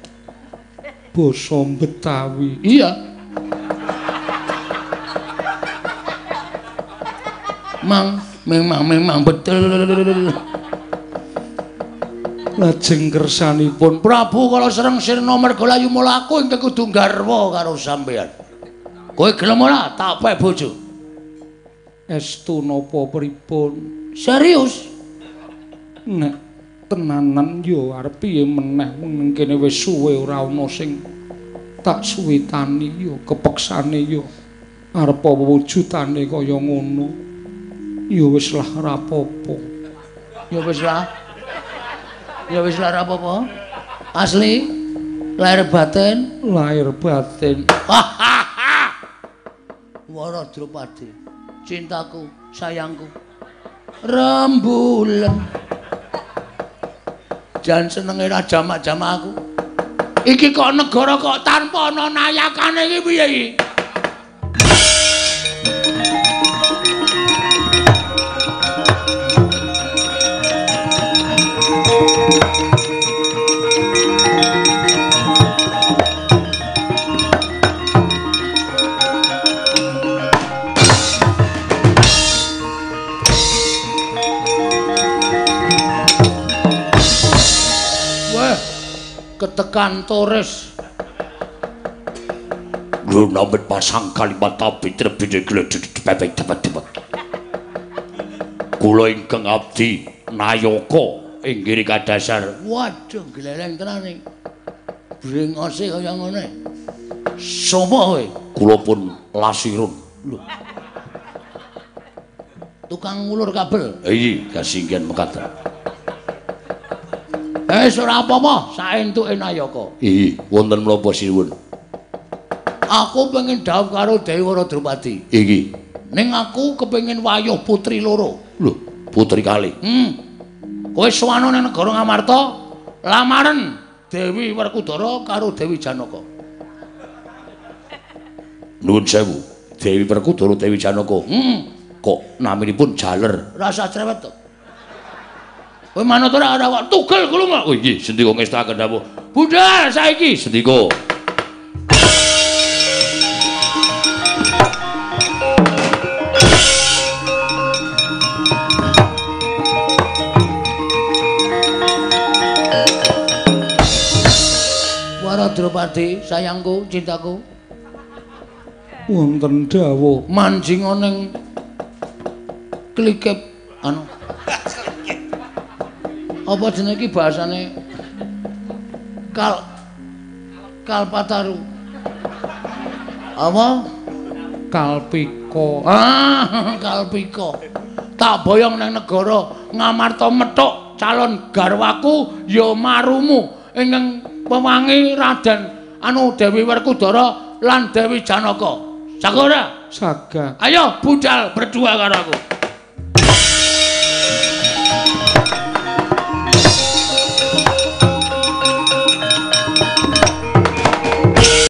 Basa Betawi. Iya. Memang betul. Lajeng kersanipun Prabu Kalasereng sirna mergalayu mula aku ingkang kudu garwa karo sampeyan. Kowe gelem ora tak pek bojo? Estu napa pripun? Serius? Nek tenanan yo arep piye meneh wong kene wis suwe ora ana sing tak suwitani yo kepeksane yo arep wujudane kaya ngono. Ya wis lah ora apa-apa. Ya wis lah. Ya wis lah ora apa-apa. Asli lahir batin, lahir batin. Wara Drupadi, cintaku, sayangku. Rembulan. Jan senenge ra jamak-jamak aku. Iki kok negara kok tanpa ana nayakane iki piye iki? Ketekan Torres lu nambet pasang kalimat tapi terbide gledek tepat-tepat kula ingkang abdi Nayaka ing Girikadasar. Waduh gleleng tenan iki brengose kaya ngene. Sapa kowe? Kula pun Lasirun. Lho tukang ngulur kabel. Iya kasinggihan mekaten. Ora apa-apa, saentuke Nayaka. Iya, wonten menapa sinuwun? Aku pengen dhawuh karo Dewi Drupadi. Iki. Ning aku kepengin wayuh putri loro. Lho, putri kali. Kowe sowan nang negara Ngamarta, lamaran Dewi Werkudara karo Dewi Janaka. Nuwun sewu, Dewi Werkudara Dewi Janaka. Kok naminipun jaler? Rasa cerewet to. Kowe manut ora ada tugel kula. Oh nggih, sendika ngestaken dawuh. Budal saiki sendika. Drupadi sayangku cintaku wonten dawuh manjing ning klikep anu apa jenenge iki bahasane Kalpataru apa Kalpika Kalpika tak boyong nang negara Ngamarta methuk calon garwaku ya marumu ingkang pewangi Raden anu Dewi Werkudara lan Dewi Janaka saged ora saged ayo budal berdua karo aku